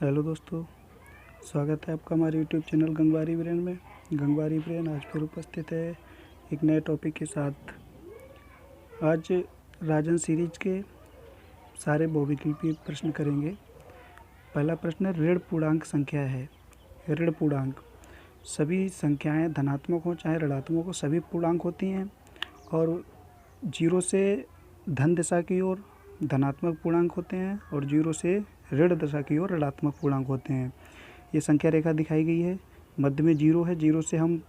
Hello दोस्तों, स्वागत है आपका हमारे यूट्यूब चैनल गंगवारी ब्रेन में। गंगवारी ब्रेन आज फिर उपस्थित है एक नए टॉपिक के साथ। आज राजन सीरीज के सारे बहुविकल्पीय प्रश्न करेंगे। पहला प्रश्न ऋण पूर्णांक संख्या है। ऋण पूर्णांक सभी संख्याएं धनात्मक हो चाहे ऋणात्मक हो, सभी पूर्णांक होती हैं और 0 से धन दिशा की ओर धनात्मक पूर्णांक होते हैं और 0 से ऋण दशा की ओर ऋणात्मक पूर्णांक होते हैं। ये संख्या रेखा दिखाई गई है, मध्य में 0 है। 0 से हम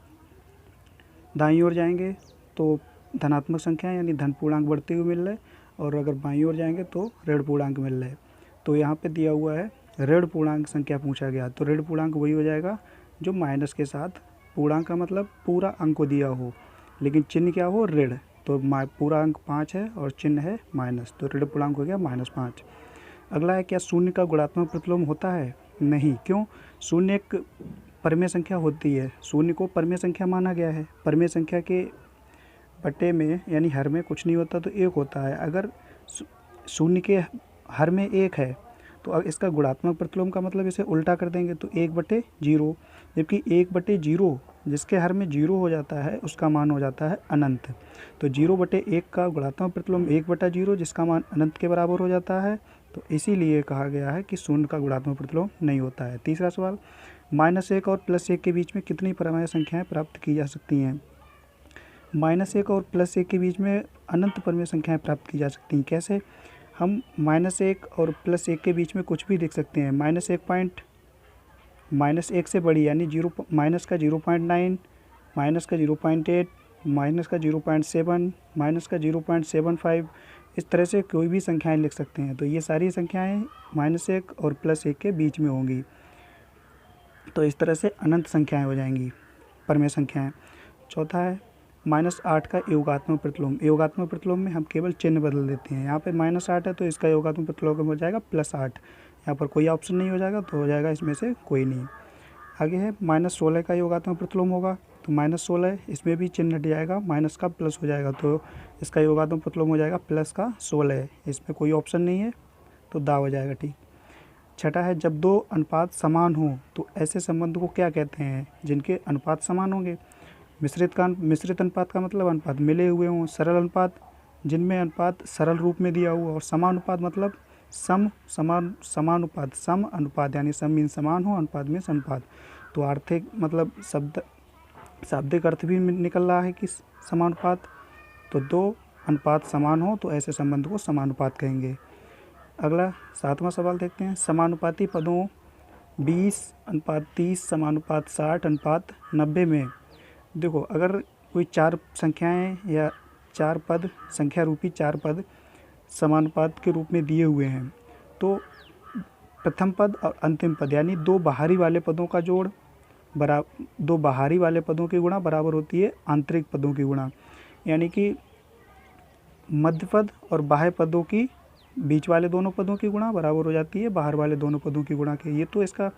दाईं ओर जाएंगे तो धनात्मक संख्या यानी धन पूर्णांक बढ़ते हुए मिल रहे हैं और अगर बाईं ओर जाएंगे तो ऋण पूर्णांक मिल रहे हैं। तो यहाँ पे दिया हुआ है ऋण पूर्णांक संख्या पूछा गया, तो ऋण पूर्णांक वही हो जाएगा जो माइनस के साथ, पूर्णांक का मतलब पूरा अंक को दिया हो लेकिन चिन्ह क्या हो, ऋण। तो पूरा अंक 5 है और चिन्ह है माइनस, तो ऋण पूर्णांक हो गया -5। अगला है क्या शून्य का गुणात्मक प्रतिलोम होता है? नहीं। क्यों? शून्य एक परमेय संख्या होती है, शून्य को परमेय संख्या माना गया है। परमेय संख्या के बट्टे में यानी हर में कुछ नहीं होता तो एक होता है। अगर शून्य के हर में एक है तो अब इसका गुणात्मक प्रतिलोम का मतलब इसे उल्टा कर देंगे तो 1/0, जबकि 1/0 जिसके हर में 0 हो जाता है उसका मान हो जाता है अनंत। तो 0/1 का गुणात्मक प्रतिलोम 1/0 जिसका मान अनंत के बराबर हो जाता है, तो इसीलिए कहा गया है कि शून्य का गुणात्मक प्रतिलोम नहीं होता है। तीसरा सवाल, -1 और +1 के बीच में कितनी परमेय संख्याएं प्राप्त की जा सकती हैं? -1 और +1 के बीच में अनंत परमेय संख्याएं प्राप्त की जा सकती हैं। कैसे? हम -1 और +1 के बीच में कुछ भी लिख सकते हैं। -1 से बड़ी यानी माइनस का 0.9, माइनस का 0.8, माइनस का 0.7, माइनस का 0.75, इस तरह से कोई भी संख्याएं लिख सकते हैं। तो ये सारी संख्याएं -1 और +1 के बीच में होंगी, तो इस तरह से अनंत संख्याएं हो जाएंगी, परमेय संख्याएं। चौथा है -8 का योगात्मक प्रतिलोम। योगात्मक प्रतिलोम में हम केवल चिन्ह बदल देते हैं। यहाँ पे -8 है तो इसका योगात्मक प्रतिलोम हो जाएगा +8। यहाँ पर कोई ऑप्शन नहीं हो जाएगा तो हो जाएगा इसमें से कोई नहीं। आगे है -16 का योगात्मक प्रतिलोम होगा, तो -16 इसमें भी चिन्ह हट जाएगा, माइनस का प्लस हो जाएगा तो इसका योगात्मक प्रतिलोम हो जाएगा +16। इसमें कोई ऑप्शन नहीं है तो दा हो जाएगा, ठीक। छठा है जब दो अनुपात समान हो तो ऐसे संबंध को क्या कहते हैं जिनके अनुपात समान होंगे? मिश्रित अनुपात का मतलब अनुपात मिले हुए हों। सरल अनुपात जिनमें अनुपात सरल रूप में दिया हुआ, और समानुपात मतलब समानुपात, सम अनुपात यानी सम मीन समान हो, अनुपात में अनुपात। तो आर्थिक मतलब शाब्दिक अर्थ भी निकल रहा है कि समानुपात। तो दो अनुपात समान हो तो ऐसे संबंध को समानुपात कहेंगे। अगला 7वां सवाल देखते हैं। समानुपाती पदों 20:30, समानुपात 60:90 में, देखो अगर कोई 4 संख्याएं या 4 पद, संख्या रूपी 4 पद समानुपात के रूप में दिए हुए हैं तो प्रथम पद और अंतिम पद यानी दो बाहरी वाले पदों का जोड़ दो बाहरी वाले पदों की गुणा बराबर होती है आंतरिक पदों की गुणा, यानी कि मध्य पद और बाह्य पदों की, बीच वाले दोनों पदों की गुणा बराबर हो जाती है बाहर वाले दोनों पदों की गुणा के। ये तो इसका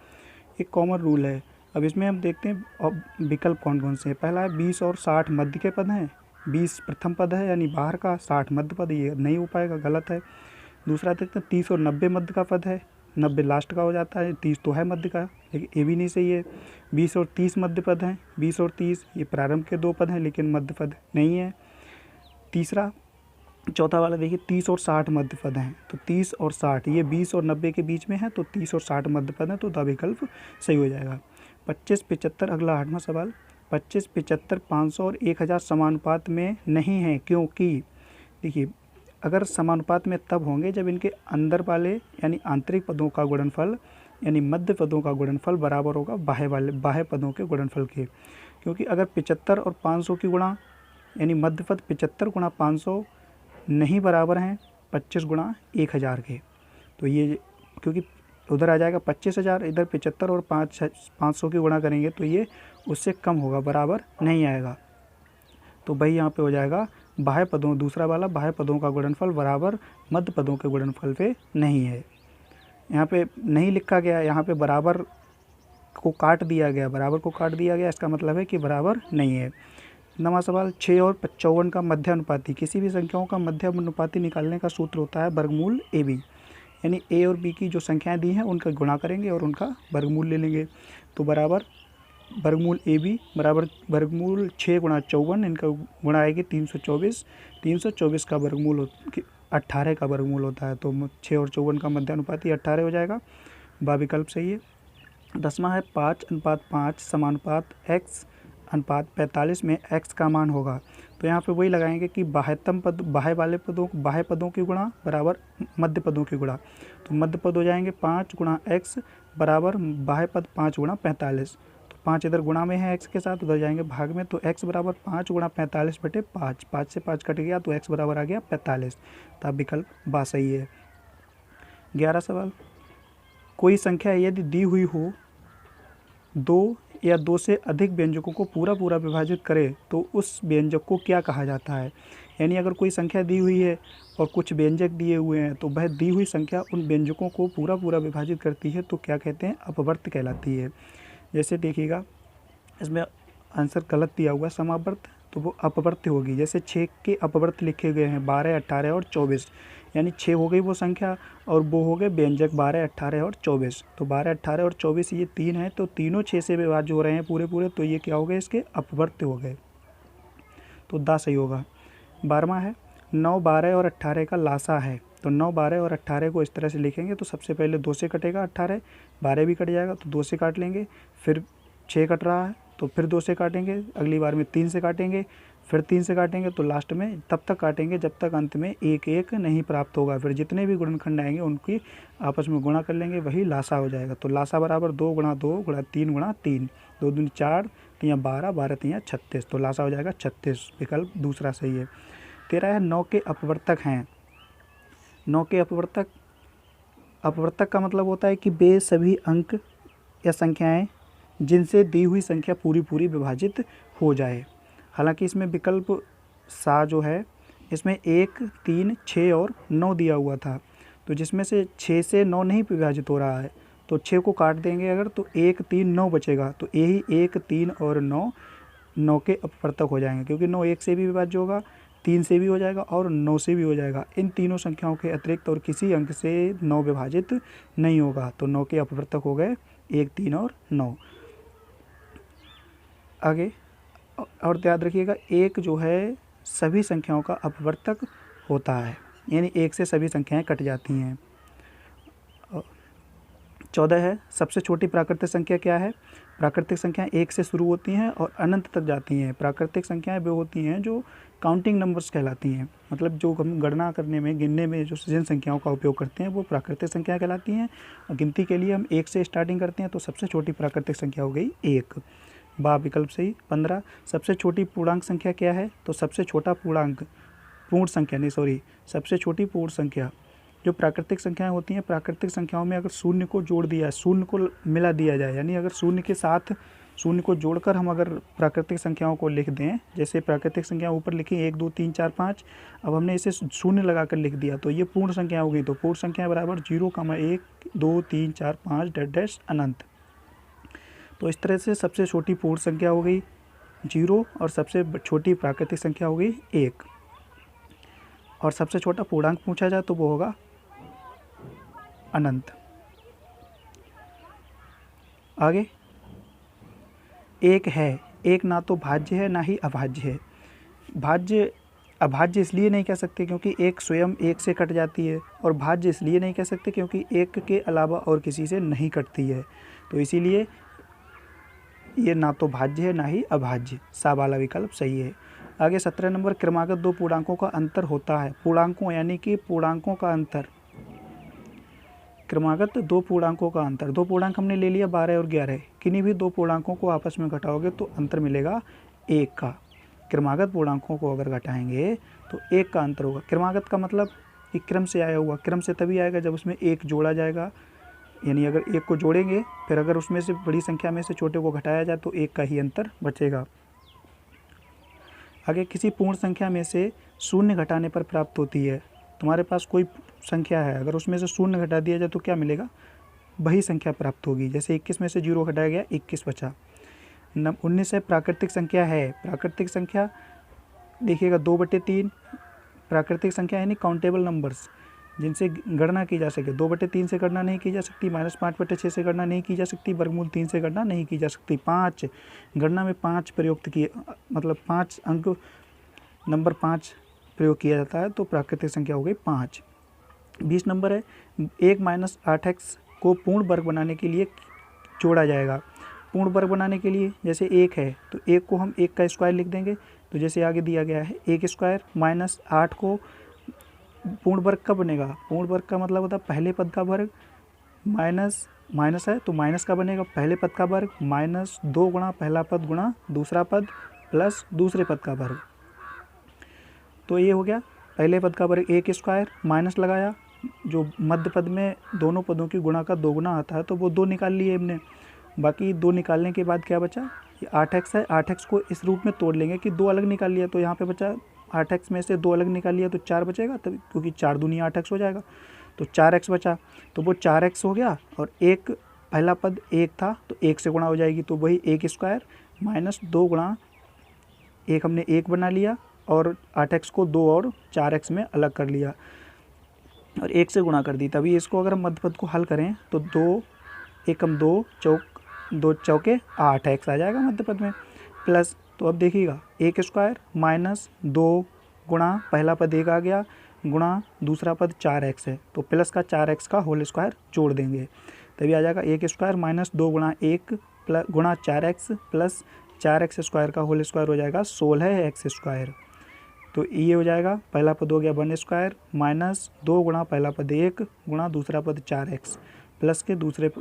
एक कॉमन रूल है। अब इसमें हम देखते हैं अब विकल्प कौन कौन से हैं। पहला है 20 और 60 मध्य के पद हैं। 20 प्रथम पद है यानी बाहर का, 60 मध्य पद, ये नहीं हो पाएगा, गलत है। दूसरा देखते हैं 30 और 90 मध्य का पद है, 90 लास्ट का हो जाता है, 30 तो है मध्य का, लेकिन ये भी नहीं सही है। 20 और 30 मध्य पद हैं, 20 और 30 ये प्रारंभ के 2 पद हैं लेकिन मध्य पद नहीं है। चौथा वाला देखिए 30 और 60 मध्य पद हैं, तो 30 और 60 ये 20 और 90 के बीच में है तो 30 और 60 मध्य पद हैं, तो द विकल्प सही हो जाएगा। 25-75 अगला 8वां सवाल। 25-75 500 और 1000 समानुपात में नहीं है क्योंकि, देखिए अगर समानुपात में तब होंगे जब इनके अंदर वाले यानी आंतरिक पदों का गुणनफल यानी मध्य पदों का गुणनफल बराबर होगा बाह्य पदों के गुणनफल के। क्योंकि अगर 75 और 500 की गुणा यानी मध्य पद 75 गुणा 500 नहीं बराबर हैं 25 गुणा 1000 के, तो ये क्योंकि उधर आ जाएगा 25,000, इधर 75 और 500 की गुणा करेंगे तो ये उससे कम होगा, बराबर नहीं आएगा। तो भाई यहाँ पे हो जाएगा बाह्य पदों, दूसरा वाला बाह्य पदों का गुणनफल बराबर मध्य पदों के गुणनफल पे नहीं है। यहाँ पे नहीं लिखा गया, यहाँ पे बराबर को काट दिया गया, बराबर को काट दिया गया, इसका मतलब है कि बराबर नहीं है। 9वां सवाल। 6 और 55 का मध्य अनुपाती, किसी भी संख्याओं का मध्य अनुपाती निकालने का सूत्र होता है वर्गमूल AB। यानी ए और बी की जो संख्याएं दी हैं उनका गुणा करेंगे और उनका वर्गमूल ले लेंगे। तो बराबर वर्गमूल ए बी बराबर वर्गमूल 6 गुणा 54, इनका गुणा आएगी 324। 324 का वर्गमूल 18 का वर्गमूल होता है, तो 6 और 54 का मध्यानुपाती 18 हो जाएगा। बा विकल्प सही है। 10वां है 5:5 समानुपात x अनुपात 45 में x का मान होगा। तो यहाँ पे वही लगाएंगे कि बाह्यतम पद बाह्य पदों की गुणा बराबर मध्य पदों की गुणा। तो मध्य पद हो जाएंगे 5 गुणा x बराबर बाह्य पद 5 गुणा 45। तो 5 इधर गुणा में है x के साथ, उधर जाएंगे भाग में, तो x बराबर 5 गुणा 45 बटे 5। 5 से 5 कट गया तो x बराबर आ गया 45। तो अब विकल्प बा सही है। 11 सवाल, कोई संख्या यदि दी हुई हो 2 या 2 से अधिक व्यंजकों को पूरा पूरा विभाजित करे तो उस व्यंजक को क्या कहा जाता है। यानी अगर कोई संख्या दी हुई है और कुछ व्यंजक दिए हुए हैं तो वह दी हुई संख्या उन व्यंजकों को पूरा पूरा विभाजित करती है तो क्या कहते हैं, अपवर्त कहलाती है। जैसे देखिएगा इसमें आंसर गलत दिया हुआ समावर्त, तो वो अपवर्त होगी। जैसे 6 के अपवर्त लिखे गए हैं 12, 18 और 24, यानी 6 हो गई वो संख्या और वो हो गए व्यंजक 12, 18 और 24। तो 12, 18 और 24 ये 3 हैं, तो तीनों 6 से विभाज्य हो रहे हैं पूरे, तो ये क्या हो गए, इसके अपवर्त हो गए। तो दा सही होगा। 12वां है 9, 12 और 18 का लासा है। तो 9, 12 और 18 को इस तरह से लिखेंगे, तो सबसे पहले 2 से कटेगा 18, 12 भी कट जाएगा तो 2 से काट लेंगे, फिर 6 कट रहा है तो फिर 2 से काटेंगे, अगली बार में 3 से काटेंगे, फिर 3 से काटेंगे, तो लास्ट में तब तक काटेंगे जब तक अंत में 1 1 नहीं प्राप्त होगा। फिर जितने भी गुणनखंड आएंगे उनकी आपस में गुणा कर लेंगे, वही लासा हो जाएगा। तो लासा बराबर 2 गुणा 2 गुणा 3 गुणा 3, 2 दूनी 4, 3 12, 12 3 36, तो लासा हो जाएगा 36। विकल्प दूसरा सही है। 13 है 9 के अपवर्तक हैं। 9 के अपवर्तक का मतलब होता है कि वे सभी अंक या संख्याएं जिनसे दी हुई संख्या पूरी विभाजित हो जाए। हालांकि इसमें विकल्प सा जो है इसमें 1, 3, 6 और 9 दिया हुआ था, तो जिसमें से 6 से 9 नहीं विभाजित हो रहा है, तो 6 को काट देंगे अगर तो 1, 3, 9 बचेगा, तो यही 1, 3 और 9 के अपवर्तक हो जाएंगे, क्योंकि 9 1 से भी विभाज्य होगा, 3 से भी हो जाएगा और 9 से भी हो जाएगा। इन तीनों संख्याओं के अतिरिक्त और किसी अंक से 9 विभाजित नहीं होगा, तो 9 के अपवर्तक हो गए 1, 3 और 9। आगे और याद रखिएगा, एक जो है सभी संख्याओं का अपवर्तक होता है, यानी 1 से सभी संख्याएं कट जाती हैं। 14 है सबसे छोटी प्राकृतिक संख्या क्या है। प्राकृतिक संख्याएं 1 से शुरू होती हैं और अनंत तक जाती हैं। प्राकृतिक संख्याएं वे होती हैं जो काउंटिंग नंबर्स कहलाती हैं, मतलब जो हम गणना करने में गिनने में जो जिन संख्याओं का उपयोग करते हैं वो प्राकृतिक संख्या कहलाती हैं। और गिनती के लिए हम 1 से स्टार्टिंग करते हैं, तो सबसे छोटी प्राकृतिक संख्या हो गई 1। बा विकल्प सही। 15 सबसे छोटी पूर्णांक संख्या क्या है। तो सबसे छोटा सबसे छोटी पूर्ण संख्या जो प्राकृतिक संख्याएं होती हैं, प्राकृतिक संख्याओं में अगर शून्य को जोड़ दिया, शून्य को मिला दिया जाए, यानी अगर शून्य के साथ शून्य को जोड़कर हम अगर प्राकृतिक संख्याओं को लिख दें, जैसे प्राकृतिक संख्या ऊपर लिखी 1 2 3 4 5, अब हमने इसे शून्य लगाकर लिख दिया तो ये पूर्ण संख्या हो गई। तो पूर्ण संख्या बराबर 0, 1 2 3 4 5 डैश अनंत। तो इस तरह से सबसे छोटी पूर्ण संख्या हो गई 0 और सबसे छोटी प्राकृतिक संख्या हो गई 1, और सबसे छोटा पूर्णांक पूछा जाए तो वो होगा अनंत। आगे एक है, एक ना तो भाज्य है ना ही अभाज्य है। अभाज्य इसलिए नहीं कह सकते क्योंकि एक स्वयं 1 से कट जाती है, और भाज्य इसलिए नहीं कह सकते क्योंकि 1 के अलावा और किसी से नहीं कटती है, तो इसीलिए ये ना तो भाज्य है ना ही अभाज्य। सा वाला विकल्प सही है। आगे 17 नंबर क्रमागत दो पूर्णांकों का अंतर होता है। पूर्णांकों यानी कि पूर्णांकों का अंतर, क्रमागत दो पूर्णांकों का अंतर। दो पूर्णांक हमने ले लिया 12 और 11, किन्हीं भी दो पूर्णांकों को आपस में घटाओगे तो अंतर मिलेगा 1 का। क्रमागत पूर्णांकों को अगर घटाएंगे तो 1 का अंतर होगा। क्रमागत का मतलब कि क्रम से आया हुआ, क्रम से तभी आएगा जब उसमें 1 जोड़ा जाएगा, यानी अगर 1 को जोड़ेंगे फिर अगर उसमें से बड़ी संख्या में से छोटे को घटाया जाए तो 1 का ही अंतर बचेगा। आगे किसी पूर्ण संख्या में से शून्य घटाने पर प्राप्त होती है। तुम्हारे पास कोई संख्या है, अगर उसमें से शून्य घटा दिया जाए तो क्या मिलेगा, वही संख्या प्राप्त होगी। जैसे 21 में से 0 घटाया गया 21 बचा। 19 है प्राकृतिक संख्या है। प्राकृतिक संख्या देखिएगा 2/3 प्राकृतिक संख्या यानी काउंटेबल नंबर्स, जिनसे गणना की जा सके। 2/3 से गणना नहीं की जा सकती, -5/6 से गणना नहीं की जा सकती, वर्गमूल 3 से गणना नहीं की जा सकती। 5 गणना में 5 प्रयुक्त किए, मतलब 5 अंक नंबर 5 प्रयोग किया जाता है, तो प्राकृतिक संख्या हो गई 5। 20 नंबर है, 1 - 8x को पूर्ण वर्ग बनाने के लिए जोड़ा जाएगा। पूर्ण वर्ग बनाने के लिए जैसे 1 है तो 1 को हम 1 का स्क्वायर लिख देंगे, तो जैसे आगे दिया गया है 1 स्क्वायर माइनस 8 को पूर्ण वर्ग कब बनेगा, पूर्ण वर्ग का मतलब होता है पहले पद का वर्ग माइनस माइनस है तो माइनस का बनेगा पहले पद का वर्ग माइनस 2 गुणा पहला पद गुणा दूसरा पद प्लस दूसरे पद का वर्ग। तो ये हो गया पहले पद का वर्ग 1 स्क्वायर, माइनस लगाया, जो मध्य पद में दोनों पदों की गुणा का 2 गुना आता है तो वो 2 निकाल लिए हमने। बाकी 2 निकालने के बाद क्या बचा, ये 8x है, 8x को इस रूप में तोड़ लेंगे कि 2 अलग निकाल लिया, तो यहाँ पे बचा 8x में से 2 अलग निकाल लिया तो 4 बचेगा, तब क्योंकि 4 दूनी 8x हो जाएगा, तो 4x बचा, तो वो 4x हो गया। और एक पहला पद 1 था तो 1 से गुणा हो जाएगी, तो वही 1 स्क्वायर माइनस 2 गुणा 1 हमने 1 बना लिया और 8x को 2 और 4x में अलग कर लिया और 1 से गुणा कर दी। तभी इसको अगर हम मध्य पद को हल करें तो 2 एकम 2 चौके 8x आ जाएगा मध्य पद में, प्लस तो अब देखिएगा 1 स्क्वायर माइनस 2 गुणा पहला पद 1 आ गया गुणा दूसरा पद 4x है, तो प्लस का 4x का होल स्क्वायर जोड़ देंगे, तभी आ जाएगा 1 स्क्वायर माइनस 2 गुणा 1 प्लस गुणा 4x प्लस 4x स्क्वायर का होल स्क्वायर हो जाएगा 16x स्क्वायर। तो ये हो जाएगा पहला पद हो गया 1 स्क्वायर माइनस 2 गुणा पहला पद 1 गुणा दूसरा पद 4x प्लस के दूसरे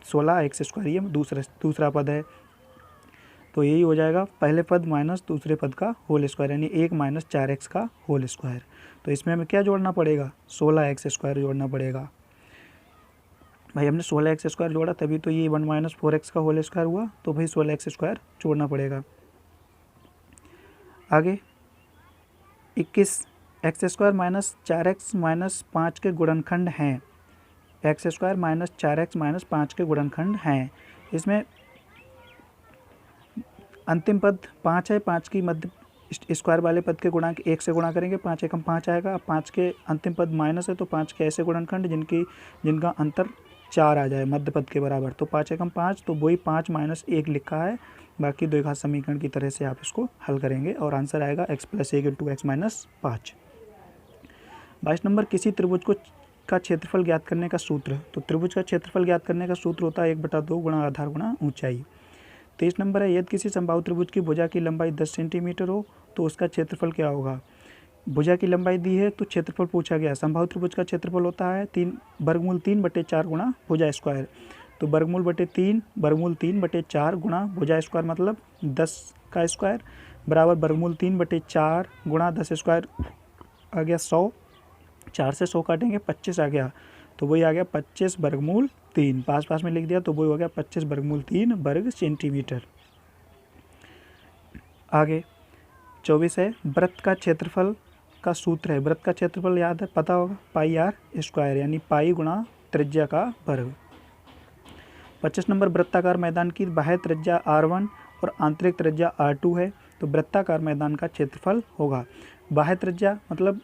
16x स्क्वायर, ये दूसरा पद है, तो यही हो जाएगा पहले पद माइनस दूसरे पद का होल स्क्वायर, यानी 1 माइनस 4x का होल स्क्वायर। तो इसमें हमें क्या जोड़ना पड़ेगा, 16x स्क्वायर जोड़ना पड़ेगा। भाई हमने 16x स्क्वायर जोड़ा तभी तो ये 1 माइनस 4x का होल स्क्वायर हुआ, तो भाई 16x स्क्वायर जोड़ना पड़ेगा। आगे 21 x square minus 4x minus 5 के गुणनखंड हैं, x square minus 4x minus 5 के गुणनखंड हैं। इसमें अंतिम पद 5 है, 5 की मध्य स्क्वायर वाले पद के गुणा 1 से गुणा करेंगे, 5 एकम 5 आएगा। 5 के अंतिम पद माइनस है तो 5 के ऐसे गुणनखंड जिनका अंतर 4 आ जाए मध्य पद के बराबर, तो 5 एकम 5, तो वही 5 माइनस 1 लिखा है। बाकी द्विघात समीकरण की तरह से आप इसको हल करेंगे और आंसर आएगा x + 1 × x - 5। 22 नंबर, किसी त्रिभुज का क्षेत्रफल ज्ञात करने का सूत्र। तो त्रिभुज का क्षेत्रफल ज्ञात करने का सूत्र होता है 1/2 गुणा आधार गुणा ऊंचाई। 23 नंबर है, यदि किसी समबाहु त्रिभुज की भुजा की लंबाई 10 सेंटीमीटर हो तो उसका क्षेत्रफल क्या होगा। भुजा की लंबाई दी है तो क्षेत्रफल पूछा गया। समबाहु त्रिभुज का क्षेत्रफल होता है वर्गमूल 3/4 गुणा भुजा स्क्वायर, तो वर्गमूल 3/4 गुणा भुजा स्क्वायर मतलब 10 का स्क्वायर बराबर वर्गमूल 3/4 गुणा 10 स्क्वायर आ गया 100, 4 से 100 काटेंगे 25 आ गया, तो वही आ गया 25 वर्गमूल 3, पास में लिख दिया तो वही हो गया 25 वर्गमूल 3 वर्ग सेंटीमीटर। आगे 24 है, वृत्त का क्षेत्रफल का सूत्र है। वृत्त का क्षेत्रफल याद है, पता होगा, पाई आर स्क्वायर, यानी पाई गुणा त्रिज्या का वर्ग। 25 नंबर, वृत्ताकार मैदान की बाह्य त्रिज्या r1 और आंतरिक त्रिज्या r2 है, तो वृत्ताकार मैदान का क्षेत्रफल होगा। बाह्य त्रिज्या मतलब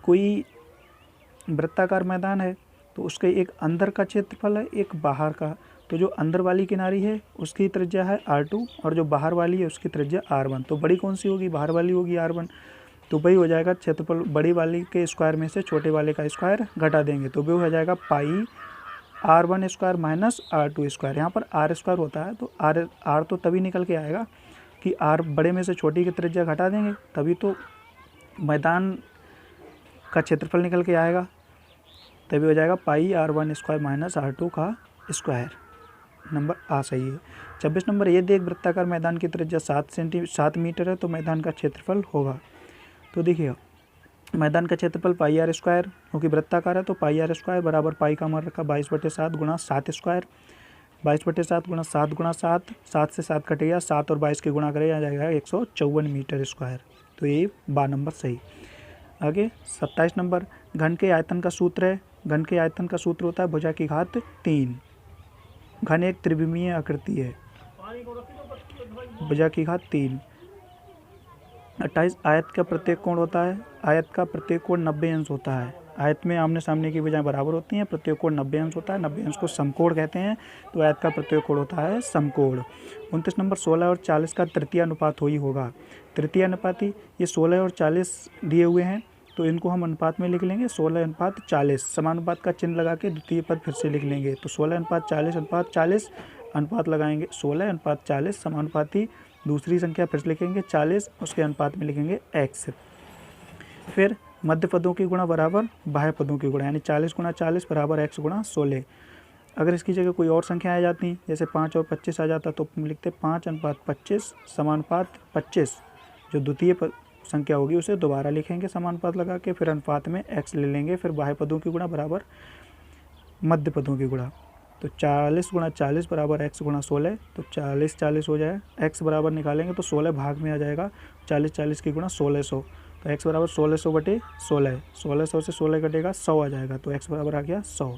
कोई वृत्ताकार मैदान है तो उसके एक अंदर का क्षेत्रफल है एक बाहर का, तो जो अंदर वाली किनारी है उसकी त्रिज्या है r2 और जो बाहर वाली है उसकी त्रिज्या r1। तो बड़ी कौन सी होगी, बाहर वाली होगी r1, तो वही हो जाएगा क्षेत्रफल, बड़ी वाली के स्क्वायर में से छोटे वाले का स्क्वायर घटा देंगे तो वो हो जाएगा पाई r1 square minus r2 square. यहाँ पर r स्क्वायर होता है तो r तो तभी निकल के आएगा कि r बड़े में से छोटी की त्रिज्या घटा देंगे तभी तो मैदान का क्षेत्रफल निकल के आएगा, तभी हो जाएगा पाई r1 स्क्वायर माइनस r2 का स्क्वायर। नंबर आ सही है। 26 नंबर, यदि एक वृत्ताकार मैदान की त्रिज्या 7 मीटर है तो मैदान का क्षेत्रफल होगा। तो देखिए मैदान का क्षेत्रफल पाई आर स्क्वायर, क्योंकि वृत्ताकार है तो पाई आर स्क्वायर बराबर पाई का मान रखा 22/7 गुणा 7 स्क्वायर, 22/7 गुणा 7 गुणा 7, 7 से 7 कटेगा, 7 और 22 के गुणा करेगा आ जाएगा 154 मीटर स्क्वायर, तो ये 12 नंबर सही। आगे 27 नंबर, घन के आयतन का सूत्र है। घन के आयतन का सूत्र होता है भुजा की घात 3। घन एक त्रिविमीय आकृति है, भुजा की घात 3। 28 आयत का प्रत्येक कोण होता है, आयत का प्रत्येक कोण 90 अंश होता है। आयत में आमने सामने की भुजाएं बराबर होती हैं, प्रत्येक कोण 90 अंश होता है, 90 अंश को समकोण कहते हैं, तो आयत का प्रत्येक कोण होता है समकोण। 29 नंबर 16 और 40 का तृतीय अनुपात ही होगा। तृतीय अनुपाती, ये 16 और 40 दिए हुए हैं तो इनको हम अनुपात में लिख लेंगे 16:40, समानुपात का चिन्ह लगा के द्वितीय पद फिर से लिख लेंगे, तो 16:40 अनुपात लगाएंगे 16:40 समानुपाती, दूसरी संख्या फिर से लिखेंगे 40, उसके अनुपात में लिखेंगे x। फिर मध्य पदों की गुणा बराबर बाह्य पदों की गुणा, यानी 40 × 40 बराबर x × 16। अगर इसकी जगह कोई और संख्या आ जाती, जैसे 5 और 25 आ जाता, तो लिखते 5:25 समानुपात 25, जो द्वितीय संख्या होगी उसे दोबारा लिखेंगे समानुपात लगा के, फिर अनुपात में x ले लेंगे, फिर बाह्य पदों की गुणा बराबर मध्य पदों की गुणा, तो 40 × 40 बराबर x × 16, तो 40 हो जाए, x बराबर निकालेंगे तो 16 भाग में आ जाएगा, 40 की गुणा 1600, तो x बराबर 1600/16, 1600 से 16 कटेगा 100 आ जाएगा, तो x बराबर आ गया 100।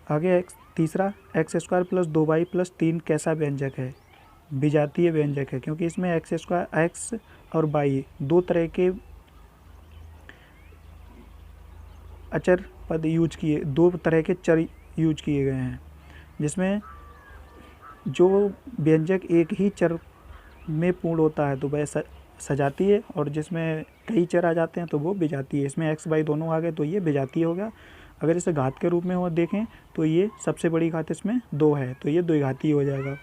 आगे तीसरा, x² + 2y + 3 कैसा व्यंजक है? विजातीय व्यंजक है, क्योंकि इसमें x और y दो तरह के अचर पद यूज किए, दो तरह के चर यूज किए गए हैं, जिसमें जो व्यंजक एक ही चर में पूर्ण होता है तो वह सजातीय, और जिसमें कई चर आ जाते हैं तो वो विजातीय। इसमें x y दोनों आ गए तो ये विजातीय हो गया। अगर इसे घात के रूप में हो देखें तो ये सबसे बड़ी घात इसमें 2 है, तो ये द्विघातीय हो जाएगा।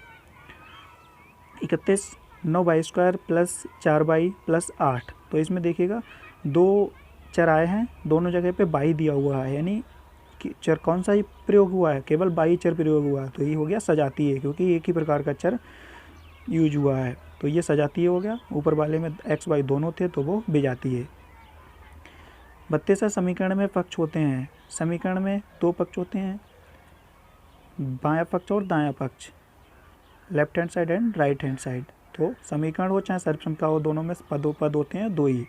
31 9y² + 4y + 8, तो इसमें देखिएगा दो चर आए हैं, दोनों जगह पे y दिया हुआ है, यानी कि चर कौन सा ही प्रयोग हुआ है? केवल y चर प्रयोग हुआ है, तो ये हो गया सजातीय, क्योंकि एक ही प्रकार का चर यूज हुआ है, तो ये सजातीय हो गया। ऊपर वाले में x y दोनों थे तो वो विजातीय। 32 समीकरण में पक्ष होते हैं। समीकरण में दो पक्ष होते हैं, बायां पक्ष और दायां पक्ष, left hand side and right hand side. तो समीकरण हो चाहे सर्वसमता हो, दोनों में पद होते हैं दो ही,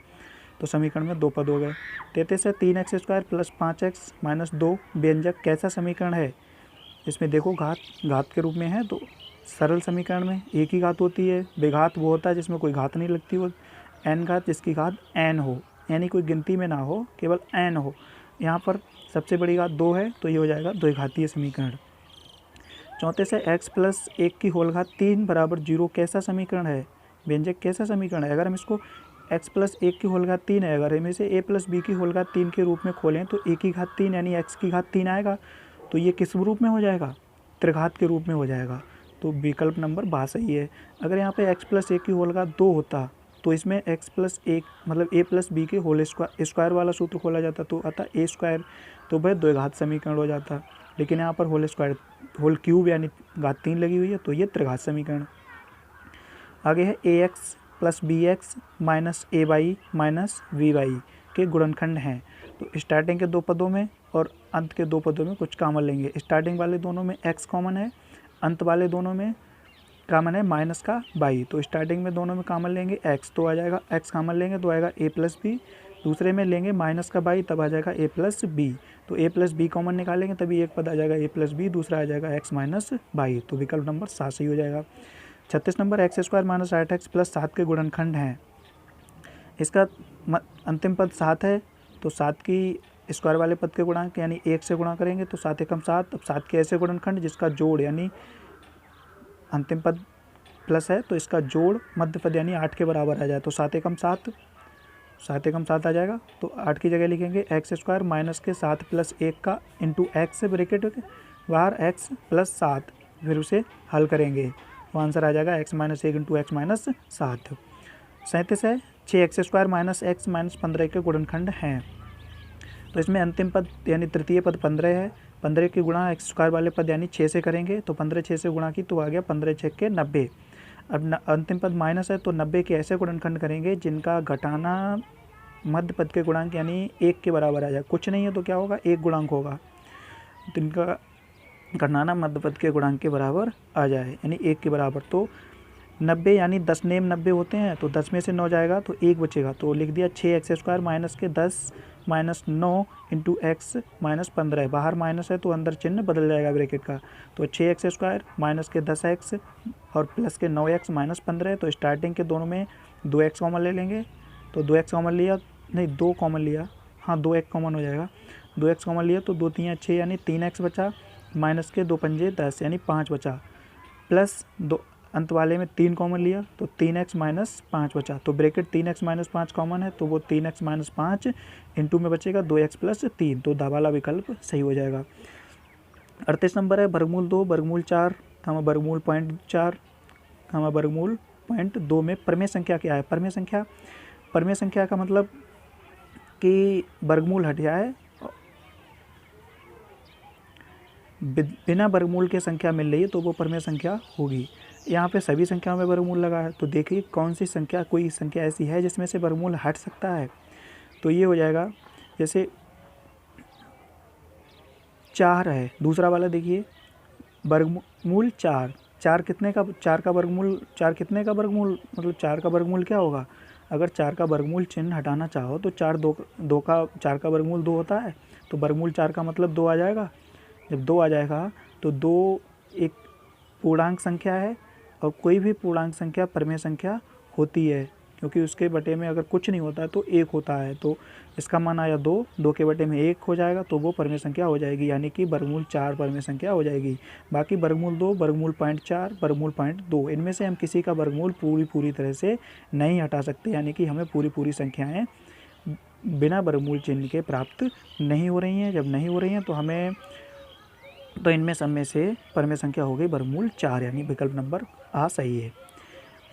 तो समीकरण में दो पद हो गए। 33 3x² + 5x - 2 व्यंजक कैसा समीकरण है? इसमें देखो घात के रूप में है, तो सरल समीकरण में एक ही घात होती है, विघात वो होता है जिसमें कोई घात नहीं लगती हो, n घात जिसकी घात n हो, यानी कोई गिनती में ना हो, केवल n हो। यहाँ पर सबसे बड़ी घात 2 है, तो ये हो जाएगा द्विघातीय समीकरण। 34 x + 1 की होल घात 3 बराबर 0 कैसा समीकरण है? व्यंजक कैसा समीकरण है? अगर हम इसको x + 1 की होल घात 3 है, अगर हम इसे a + b की होल घात 3 के रूप में खोलें तो a की घात 3 यानी x की घात 3 आएगा, तो ये किस रूप में हो जाएगा? त्रिघात के रूप में हो जाएगा, तो विकल्प नंबर बा सही है। अगर यहाँ पे x + 1 की होल घात 2 होता तो इसमें x + 1 मतलब a + b के होल स्क्वायर वाला सूत्र खोला जाता, तो आता a², तो वह द्विघात समीकरण हो जाता। लेकिन यहाँ पर होल क्यूब यानी घात 3 लगी हुई है, तो ये त्रिघात समीकरण। आगे है ax + bx - ay - vy के गुणनखंड हैं। तो स्टार्टिंग के दो पदों में और अंत के दो पदों में कुछ कॉमन लेंगे। स्टार्टिंग वाले दोनों में x कॉमन है, अंत वाले दोनों में कॉमन है माइनस का y, तो स्टार्टिंग में दोनों में कॉमन लेंगे x, तो आ जाएगा x कॉमन लेंगे तो आएगा a + b, दूसरे में लेंगे माइनस का y, तब आ जाएगा a + b, तो a + b कॉमन निकालेंगे तभी एक पद आ जाएगा a + b, दूसरा आ जाएगा x - y, तो विकल्प नंबर 7 सही हो जाएगा। 36 नंबर x² - 8x + 7 के गुणनखंड हैं। इसका अंतिम पद 7 है, तो 7 की स्क्वायर वाले पद के गुणांक यानी 1 से गुणा करेंगे तो 7 × 7। अब 7 के ऐसे गुणनखंड जिसका जोड़ यानी अंतिम पद प्लस है, तो इसका जोड़ मध्य पद यानी 8 के बराबर आ जाए, तो 7 × 7 आ जाएगा। तो 8 की जगह लिखेंगे x² माइनस के 7 + 1 का इंटू x ब्रैकेट बाहर x + 7, फिर उसे हल करेंगे तो आंसर आ जाएगा x - 1 × x - 7। 37 है 6x² - x - 15 के गुणनखंड हैं। तो इसमें अंतिम पद यानी तृतीय पद 15 है, 15 की गुणा x² वाले पद यानी 6 से करेंगे, तो 15 6 से गुणा की तो आ गया 15 6 के 90। अब अंतिम पद माइनस है, तो 90 के ऐसे गुणनखंड करेंगे जिनका घटाना मध्य पद के गुणांक यानी 1 के बराबर आ जाए। कुछ नहीं है तो क्या होगा, 1 गुणांक होगा, तो इनका घटाना मध्य पद के गुणांक के बराबर आ जाए यानी 1 के बराबर। तो 90 यानी 10 नेम 90 होते हैं, तो 10 में से 9 जाएगा तो 1 बचेगा, तो लिख दिया 6x² माइनस के 10 - 9 इंटू x - 15, बाहर माइनस है तो अंदर चिन्ह बदल जाएगा ब्रैकेट का, तो 6x² माइनस के 10x और प्लस के 9x - 15, तो स्टार्टिंग के दोनों में 2x कॉमन ले लेंगे, तो 2x कॉमन लिया नहीं 2 कॉमन लिया, हाँ 2x कॉमन हो जाएगा, 2x कॉमन लिया तो 2 3 6 यानी 3x बचा, माइनस के 2 पंजे 10 यानी 5 बचा, प्लस 2 अंत वाले में 3 कॉमन लिया तो 3x माइनस 5 बचा। तो ब्रैकेट 3x माइनस 5 कॉमन है तो वो 3x माइनस 5 इंटू में बचेगा 2x प्लस 3, तो दा वाला विकल्प सही हो जाएगा। 38 नंबर है वर्गमूल 2 वर्गमूल 4 वर्गमूल 0.4 वर्गमूल 0.2 में प्रमेय संख्या क्या है। प्रमेय संख्या का मतलब कि वर्गमूल हट जाए, बिना वर्गमूल के संख्या मिल रही है तो वो प्रमेय संख्या होगी। यहाँ पे सभी संख्याओं में वर्गमूल लगा है, तो देखिए कौन सी संख्या, कोई संख्या ऐसी है जिसमें से वर्गमूल हट सकता है। तो ये हो जाएगा जैसे 4 है, दूसरा वाला देखिए वर्गमूल 4, 4 कितने का, 4 का वर्गमूल, 4 कितने का वर्गमूल, मतलब 4 का वर्गमूल क्या होगा। अगर 4 का वर्गमूल चिन्ह हटाना चाहो तो 4 का वर्गमूल 2 होता है, तो वर्गमूल 4 का मतलब 2 आ जाएगा। जब 2 आ जाएगा तो 2 एक पूर्णांक संख्या है, और कोई भी पूर्णांक संख्या प्रमेय संख्या होती है, क्योंकि उसके बटे में अगर कुछ नहीं होता तो 1 होता है। तो इसका मान आया 2, 2 के बटे में 1 हो जाएगा तो वो प्रमेय संख्या हो जाएगी, यानी कि वर्गमूल 4 प्रमेय संख्या हो जाएगी। बाकी वर्गमूल 2, वर्गमूल 0.4, वर्गमूल 0.2, इनमें से हम किसी का वर्गमूल पूरी तरह से नहीं हटा सकते, यानी कि हमें पूरी संख्याएँ बिना वर्गमूल चिन्ह के प्राप्त नहीं हो रही हैं। जब नहीं हो रही हैं तो इनमें सब में से प्रमेय संख्या हो गई वर्गमूल 4, यानी विकल्प नंबर आ सही है।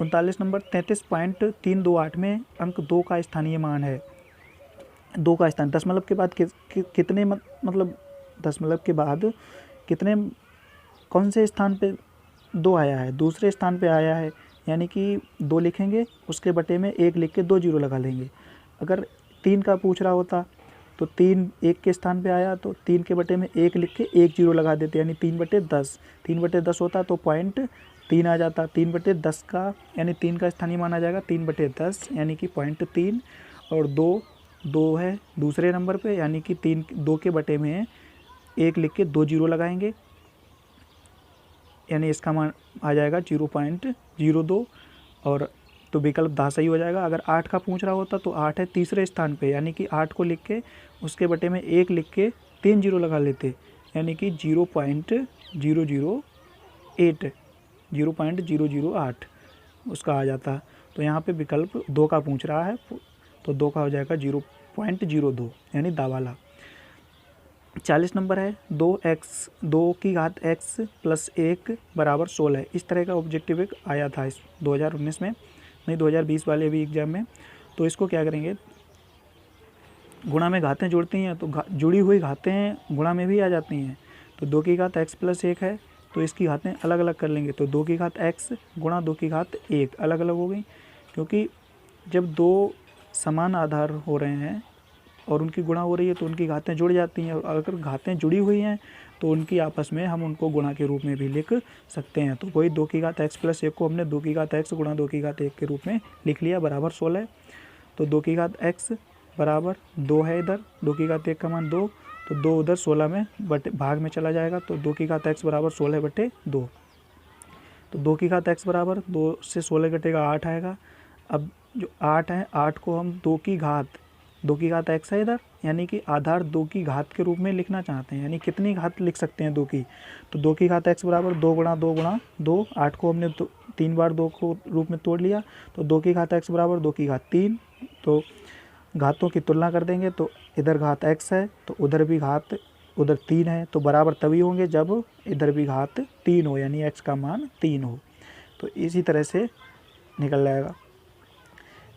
39 नंबर 33.328 में अंक 2 का स्थानीय मान है। 2 का स्थान दशमलव के बाद कितने मतलब दशमलव के बाद कितने, कौन से स्थान पे 2 आया है, दूसरे स्थान पे आया है, यानी कि 2 लिखेंगे, उसके बटे में 1 लिख के 2 जीरो लगा लेंगे। अगर 3 का पूछ रहा होता तो 3 1 के स्थान पे आया तो 3 के बटे में 1 लिख के 1 जीरो लगा देते, यानी 3/10, 3/10 होता तो 0.3 आ जाता। 3/10 का यानी 3 का स्थानीय मान आ जाएगा 3/10, यानी कि 0.3, और 2 है दूसरे नंबर पे, यानी कि 2 के बटे में 1 लिख के 2 जीरो लगाएंगे, यानी इसका मान आ जाएगा 0.02, और तो विकल्प दा सही हो जाएगा। अगर 8 का पूछ रहा होता तो 8 है तीसरे स्थान पे, यानी कि 8 को लिख के उसके बटे में 1 लिख के 3 जीरो लगा लेते, यानी कि 0.008 उसका आ जाता। तो यहाँ पे विकल्प 2 का पूछ रहा है, तो 2 का हो जाएगा 0.02, यानी दा वाला। 40 नंबर है 2 की घात x प्लस 1 बराबर 16। इस तरह का ऑब्जेक्टिव एक आया था इस 2019 में, नहीं 2020 वाले भी एग्जाम में। तो इसको क्या करेंगे, गुणा में घातें जोड़ती हैं तो जुड़ी हुई घातें गुणा में भी आ जाती हैं। तो 2 की घात x प्लस 1 है तो इसकी घातें अलग अलग कर लेंगे, तो 2 की घात x गुणा 2 की घात 1 अलग अलग हो गई, क्योंकि जब 2 समान आधार हो रहे हैं और उनकी गुणा हो रही है तो उनकी घातें जुड़ जाती हैं, और अगर घातें जुड़ी हुई हैं तो उनकी आपस में हम उनको गुणा के रूप में भी लिख सकते हैं। तो वही 2 की घात x प्लस 1 को हमने 2 की घात x गुणा 2 की घात 1 के रूप में लिख लिया, बराबर 16। तो 2 की घात x बराबर 2 है, इधर 2 की घात 1 का मान 2, तो 2 उधर 16 में भाग में चला जाएगा, तो 2 की घात x बराबर 16/2। तो 2 की घात x बराबर 2 से 16 घटेगा 8 आएगा। अब जो 8 है, 8 को हम 2 की घात x है इधर, यानी कि आधार 2 की घात के रूप में लिखना चाहते हैं, यानी कितनी घात लिख सकते हैं 2 की। तो 2 की घात x बराबर 2 गुणा 2 गुणा 2, 8 को हमने 3 बार 2 को रूप में तोड़ लिया, तो 2 की घात x बराबर 2 की घात 3। तो घातों की तुलना कर देंगे, तो इधर घात x है तो उधर भी घात उधर 3 है, तो बराबर तभी होंगे जब इधर भी घात 3 हो, यानी x का मान 3 हो। तो इसी तरह से निकल जाएगा।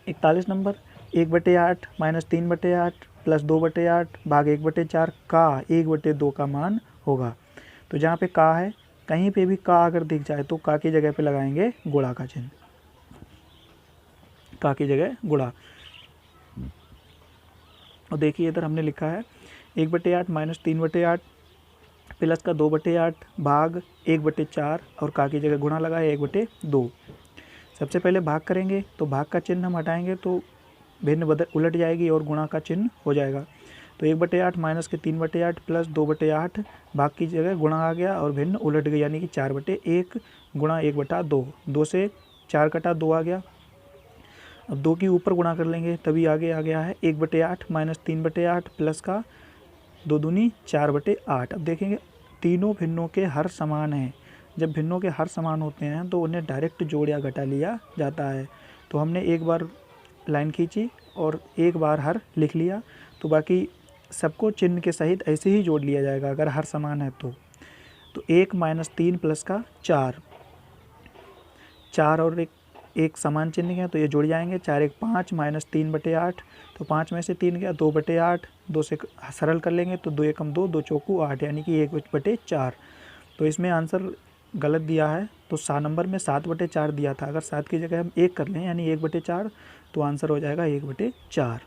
41 नंबर 1/8 माइनस 3/8 प्लस 2/8 भाग 1/4 का 1/2 का मान होगा। तो जहाँ पे का है, कहीं पे भी का अगर दिख जाए तो का की जगह पे लगाएंगे गुणा का चिन्ह, का की जगह गुणा। और देखिए इधर हमने लिखा है 1/8 माइनस 3/8 प्लस का 2/8 भाग 1/4, और का की जगह गुणा लगा है 1/2। सबसे पहले भाग करेंगे तो भाग का चिन्ह हम हटाएंगे तो भिन्न उलट जाएगी और गुणा का चिन्ह हो जाएगा। तो 1/8 माइनस के 3/8 प्लस 2/8 भाग की जगह गुणा आ गया और भिन्न उलट गई, यानी कि 4/1 गुणा 1/2। 2 से 4 कटा 2 आ गया। अब 2 की ऊपर गुणा कर लेंगे तभी आगे आ गया है 1/8 माइनस 3/8 प्लस का 2 दूनी 4/8। अब देखेंगे तीनों भिन्नों के हर समान हैं। जब भिन्नों के हर समान होते हैं तो उन्हें डायरेक्ट जोड़ या घटा लिया जाता है। तो हमने एक बार लाइन खींची और एक बार हर लिख लिया, तो बाकी सबको चिन्ह के सहित ऐसे ही जोड़ लिया जाएगा अगर हर समान है तो 1 माइनस 3 प्लस का 4 और एक समान चिन्ह है तो ये जुड़ जाएंगे। 4 1 5 माइनस 3/8, तो 5 में से 3 गया 2/8, 2 से सरल कर लेंगे तो 2 एकम 2, 2 चौकू 8 यानी कि 1/4। तो इसमें आंसर गलत दिया है, तो 7 नंबर में 7/4 दिया था। अगर 7 की जगह हम 1 कर लें यानी 1/4 तो आंसर हो जाएगा 1/4।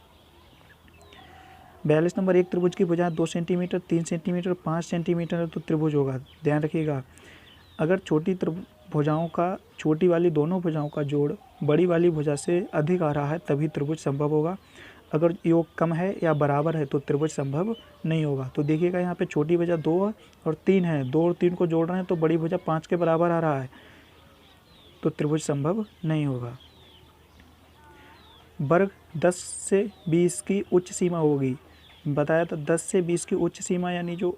42 नंबर, एक त्रिभुज की भुजाएं 2 सेंटीमीटर, 3 सेंटीमीटर, 5 सेंटीमीटर है तो त्रिभुज होगा। ध्यान रखिएगा, अगर छोटी वाली दोनों भुजाओं का जोड़ बड़ी वाली भुजा से अधिक आ रहा है तभी त्रिभुज संभव होगा। अगर योग कम है या बराबर है तो त्रिभुज संभव नहीं होगा। तो देखिएगा यहाँ पे छोटी भुजा 2 और 3 है, 2 और 3 को जोड़ रहे हैं तो बड़ी भुजा 5 के बराबर आ रहा है, तो त्रिभुज संभव नहीं होगा। वर्ग 10 से 20 की उच्च सीमा होगी, बताया था 10 से 20 की उच्च सीमा, यानी जो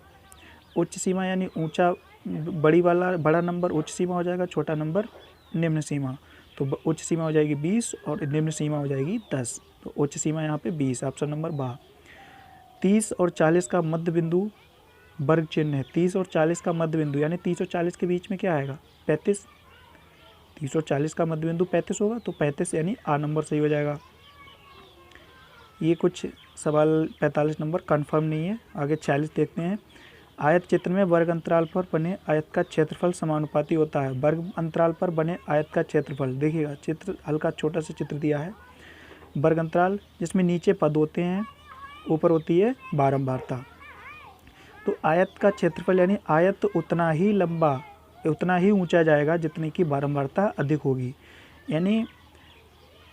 उच्च सीमा यानी ऊंचा बड़ा नंबर उच्च सीमा हो जाएगा, छोटा नंबर निम्न सीमा। तो उच्च सीमा हो जाएगी 20 और निम्न सीमा हो जाएगी 10, तो उच्च सीमा यहाँ पे 20, ऑप्शन नंबर बा। 30 और 40 का मध्य बिंदु वर्ग चिन्ह है। 30 और 40 का मध्य बिंदु यानी 30 और 40 के बीच में क्या आएगा 35, 30 और 40 का मध्य बिंदु 35 होगा, तो 35 यानी आ नंबर सही हो जाएगा। ये कुछ सवाल 45 नंबर कंफर्म नहीं है। आगे 40 देखते हैं। आयत चित्र में वर्ग अंतराल पर बने आयत का क्षेत्रफल समानुपाती होता है। वर्ग अंतराल पर बने आयत का क्षेत्रफल, देखिएगा चित्र हल्का छोटा सा चित्र दिया है। वर्ग अंतराल जिसमें नीचे पद होते हैं, ऊपर होती है बारंबारता। तो आयत का क्षेत्रफल यानी आयत उतना ही लंबा, उतना ही ऊंचा जाएगा जितने की बारंबारता अधिक होगी। यानी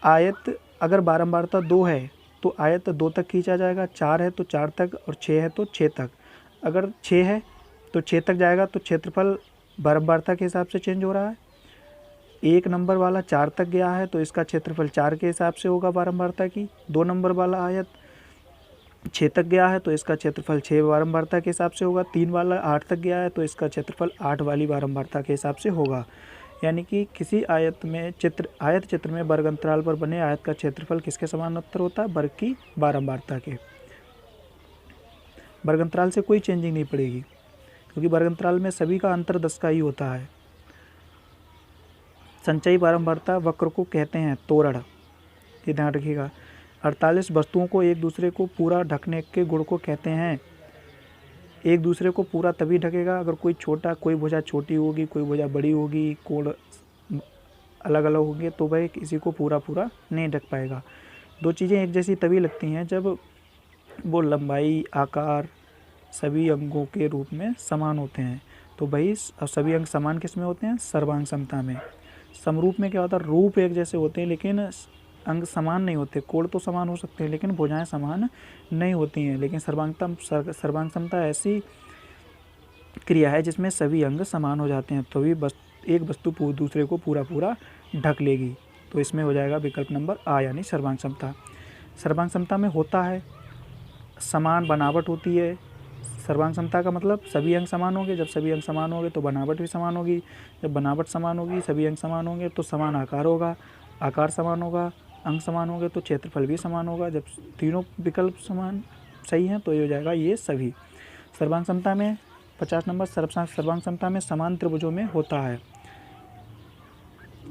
आयत अगर बारंबारता 2 है तो आयत 2 तक खींचा जाएगा, 4 है तो 4 तक, और 6 है तो 6 तक। अगर 6 है तो 6 तक जाएगा तो क्षेत्रफल बारंबारता के हिसाब से चेंज हो रहा है। 1 नंबर वाला 4 तक गया है तो इसका क्षेत्रफल 4 के हिसाब से होगा बारंबारता की। 2 नंबर वाला आयत 6 तक गया है तो इसका क्षेत्रफल 6 बारंबारता के हिसाब से होगा। 3 वाला 8 तक गया है तो इसका क्षेत्रफल 8 वाली बारंबारता के हिसाब से होगा। यानी कि किसी आयत चित्र में वर्ग अंतराल पर बने आयत का क्षेत्रफल किसके समानांतर होता है, वर्ग की बारंबारता के। वर्ग अंतराल से कोई चेंजिंग नहीं पड़ेगी क्योंकि वर्ग अंतराल में सभी का अंतर 10 का ही होता है। संचयी बारंबारता वक्र को कहते हैं तोरण, ये ध्यान रखिएगा। 48 वस्तुओं को एक दूसरे को पूरा ढकने के गुण को कहते हैं। एक दूसरे को पूरा तभी ढकेगा अगर कोई भुजा छोटी होगी, कोई भुजा बड़ी होगी, कोण अलग अलग होंगे तो वह किसी को पूरा नहीं ढक पाएगा। दो चीज़ें एक जैसी तभी लगती हैं जब वो लंबाई, आकार सभी अंगों के रूप में समान होते हैं। तो भाई सभी अंग समान किस में होते हैं, सर्वांग समता में। समरूप में क्या होता है, रूप एक जैसे होते हैं लेकिन अंग समान नहीं होते। कोण तो समान हो सकते हैं लेकिन भुजाएं समान नहीं होती हैं। लेकिन सर्वांग समता ऐसी क्रिया है जिसमें सभी अंग समान हो जाते हैं, तो भी एक वस्तु दूसरे को पूरा ढक लेगी। तो इसमें हो जाएगा विकल्प नंबर आ यानी सर्वांग समता। सर्वांग समता में होता है समान बनावट होती है। सर्वांग समता का मतलब सभी अंग समान होंगे। जब सभी अंग समान होंगे तो बनावट भी समान होगी। जब बनावट समान होगी, सभी अंग समान होंगे तो समान आकार होगा। आकार समान होगा, अंग समान होंगे तो क्षेत्रफल भी समान होगा। जब तीनों विकल्प समान सही हैं तो ये हो जाएगा ये सभी। सर्वांग समता में 50 नंबर, सर्वांग समता में समान त्रिभुजों में होता है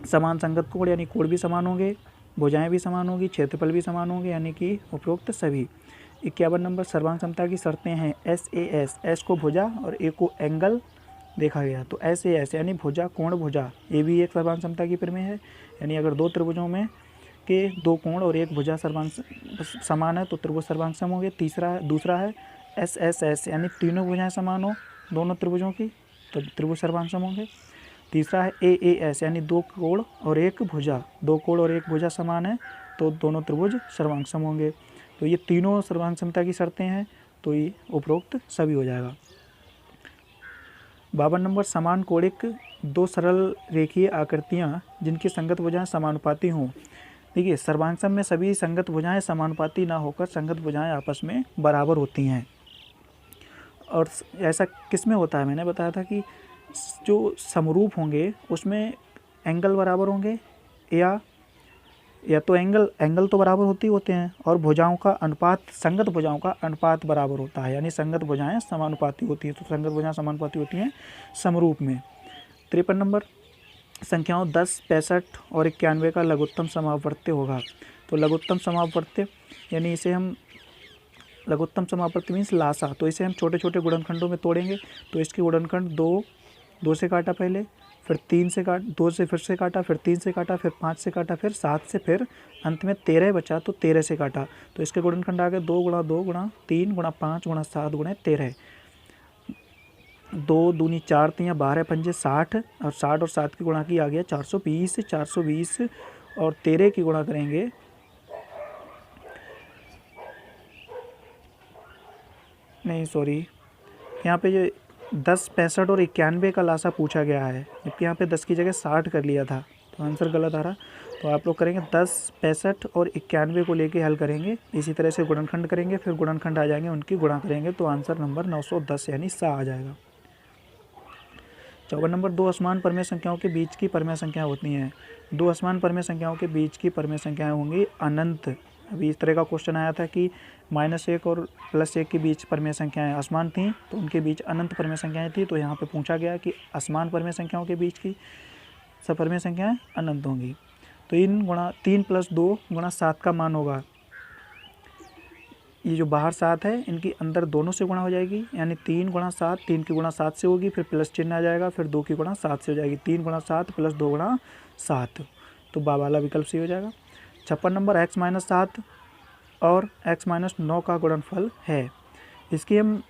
समान संगत कोण, यानी कोण भी समान होंगे, भुजाएं भी समान होंगी, क्षेत्रफल भी समान होंगे, यानी कि उपरोक्त सभी। 51 नंबर, सर्वांग समता की शर्तें हैं SAS, S को भुजा और A को एंगल देखा गया। तो SAS यानी भुजा कोण भुजा, ये भी एक सर्वांग समता की प्रमेय है। यानी अगर दो त्रिभुजों में के दो कोण और एक भुजा समान है तो त्रिभुज सर्वांग होंगे। दूसरा है SSS यानी तीनों भुजाएं समान हो दोनों त्रिभुजों की तो त्रिभुज सर्वांग होंगे। तीसरा है AAS यानी दो कोण और एक भुजा समान है तो दोनों त्रिभुज सर्वांग होंगे। तो ये तीनों सर्वांग समता की शर्तें हैं, तो ये उपरोक्त सभी हो जाएगा। 52 नंबर, समान कोणिक दो सरल रेखीय आकृतियाँ जिनकी संगत भुजाएं समानुपाती हों। देखिए सर्वांग में सभी संगत भुजाएं समानुपाती ना होकर संगत भुजाएं आपस में बराबर होती हैं। और ऐसा किस में होता है, मैंने बताया था कि जो समरूप होंगे उसमें एंगल बराबर होंगे या तो एंगल तो बराबर होते हैं और भुजाओं का अनुपात, संगत भुजाओं का अनुपात बराबर होता है, यानी संगत भुजाएं समानुपाती होती हैं। तो संगत भुजाएं समानुपाती होती हैं समरूप में। 53 नंबर, संख्याओं 10, 65 और 91 का लघुत्तम समावर्त्य होगा। तो लघुत्तम समावर्त्य यानी इसे हम लघुत्तम समावर्त्य मीन्स लासा, तो इसे हम छोटे छोटे गुणनखंडों में तोड़ेंगे। तो इसकी गुणनखंड 2 से काटा पहले, फिर 3 से 2 से फिर से काटा, फिर 3 से काटा, फिर 5 से काटा, फिर 7 से, फिर अंत में 13 बचा तो 13 से काटा। तो इसके गुणनखंड आ गए 2 गुणा 2 गुणा 3 गुणा 5 गुणा 7 गुणा 13। 2 दूनी 4 3 12 पंजे 60 और 60 और 7 की गुणा की आ गया 420। 420 और 13 की गुणा करेंगे नहीं सॉरी, यहाँ पे जो 10, 65 और 91 का लासा पूछा गया है, जबकि यहाँ पे 10 की जगह 60 कर लिया था, तो आंसर गलत आ रहा। तो आप लोग करेंगे 10, 65 और 91 को लेके हल करेंगे। इसी तरह से गुणनखंड करेंगे, फिर गुणनखंड आ जाएंगे, उनकी गुणा करेंगे, तो आंसर नंबर 910 यानी सा आ जाएगा। 54 नंबर, दो असमान परमेय संख्याओं के बीच की परमेय संख्याएं होती हैं। दो असमान परमेय संख्याओं के बीच की परमेय संख्याएं होंगी अनंत। अभी इस तरह का क्वेश्चन आया था कि -1 और +1 के बीच परमेय संख्याएं असमान थीं, तो उनके बीच अनंत परमेय संख्याएं थी। तो यहाँ पे पूछा गया कि असमान परमेय संख्याओं के बीच की सब परमेय संख्याएं अनंत होंगी। तो 3 + 2 × 7 का मान होगा, ये जो बाहर 7 है इनकी अंदर दोनों से गुणा हो जाएगी, यानी 3 × 7, 3 की गुणा 7 से होगी, फिर प्लस चिन्ह आ जाएगा, फिर 2 की गुणा 7 से हो जाएगी। 3 × 7 + 2 × 7, तो बा वाला विकल्प सही हो जाएगा। 56 नंबर, x - 7 और x - 9 का गुणनफल है। इसकी हम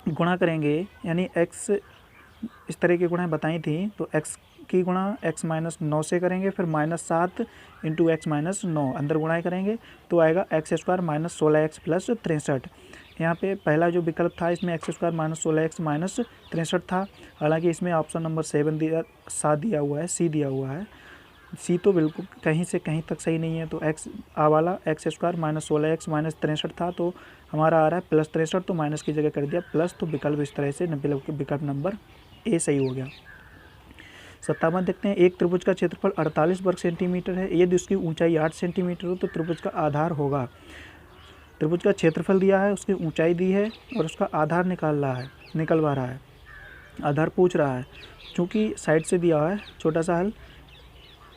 गुणा करेंगे, यानी x इस तरह की गुणाएं बताई थी, तो x की गुणा x - 9 से करेंगे, फिर -7 × x - 9 अंदर गुणाएं करेंगे, तो आएगा x² - 16x + 63। यहाँ पे पहला जो विकल्प था इसमें x² - 16x - 63 था। हालांकि इसमें ऑप्शन नंबर 7 दिया हुआ है, सी दिया हुआ है। सी तो बिल्कुल कहीं से कहीं तक सही नहीं है। तो वाला x² - 16x - 63 था, तो हमारा आ रहा है +63, तो माइनस की जगह कर दिया प्लस, तो विकल्प इस तरह से विकल्प नंबर ए सही हो गया। 57 देखते हैं, एक त्रिभुज का क्षेत्रफल 48 वर्ग सेंटीमीटर है। यदि उसकी ऊंचाई 8 सेंटीमीटर हो तो त्रिभुज का आधार होगा। त्रिभुज का क्षेत्रफल दिया है, उसकी ऊंचाई दी है और उसका आधार निकलवा रहा है, आधार पूछ रहा है। चूँकि साइड से दिया हुआ है, छोटा सा हल,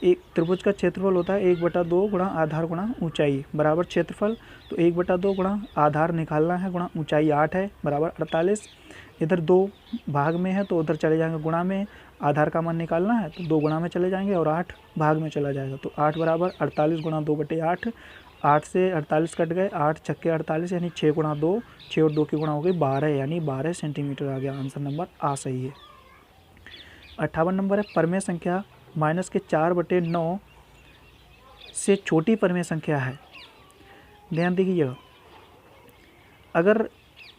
एक त्रिभुज का क्षेत्रफल होता है 1/2 गुणा आधार गुणा ऊंचाई बराबर क्षेत्रफल। तो 1/2 गुणा आधार निकालना है गुणा ऊंचाई 8 है बराबर 48। इधर 2 भाग में है तो उधर चले जाएंगे गुणा में, आधार का मान निकालना है तो 2 गुणा में चले जाएंगे और 8 भाग में चला जाएगा। तो 8 बराबर 48 गुणा 2/8। 8 से 48 कट गए, 8 छक्के 48 यानी 6 गुणा 2, 6 और 2 की गुणा हो गई 12, यानी 12 सेंटीमीटर आ गया। आंसर नंबर आ सही है। 58 नंबर है, परमेय संख्या -4/9 से छोटी परमेय संख्या है। ध्यान दीजिएगा, अगर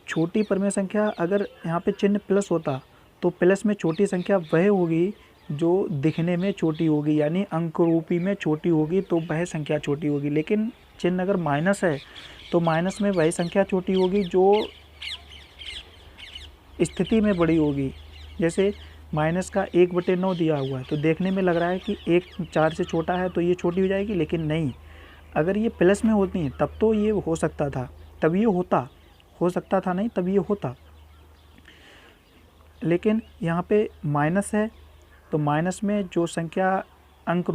छोटी परमेय संख्या, अगर यहाँ पे चिन्ह प्लस होता तो प्लस में छोटी संख्या वह होगी जो दिखने में छोटी होगी, यानी अंक रूपी में छोटी होगी, तो वह संख्या छोटी होगी। लेकिन चिन्ह अगर माइनस है तो माइनस में वही संख्या छोटी होगी जो स्थिति में बड़ी होगी। जैसे माइनस का 1/9 दिया हुआ है, तो देखने में लग रहा है कि 1 4 से छोटा है तो ये छोटी हो जाएगी, लेकिन नहीं, अगर ये प्लस में होती हैं तब तो ये हो सकता था, तब ये हो सकता था नहीं, तब ये होता। लेकिन यहाँ पे माइनस है, तो माइनस में जो संख्या अंक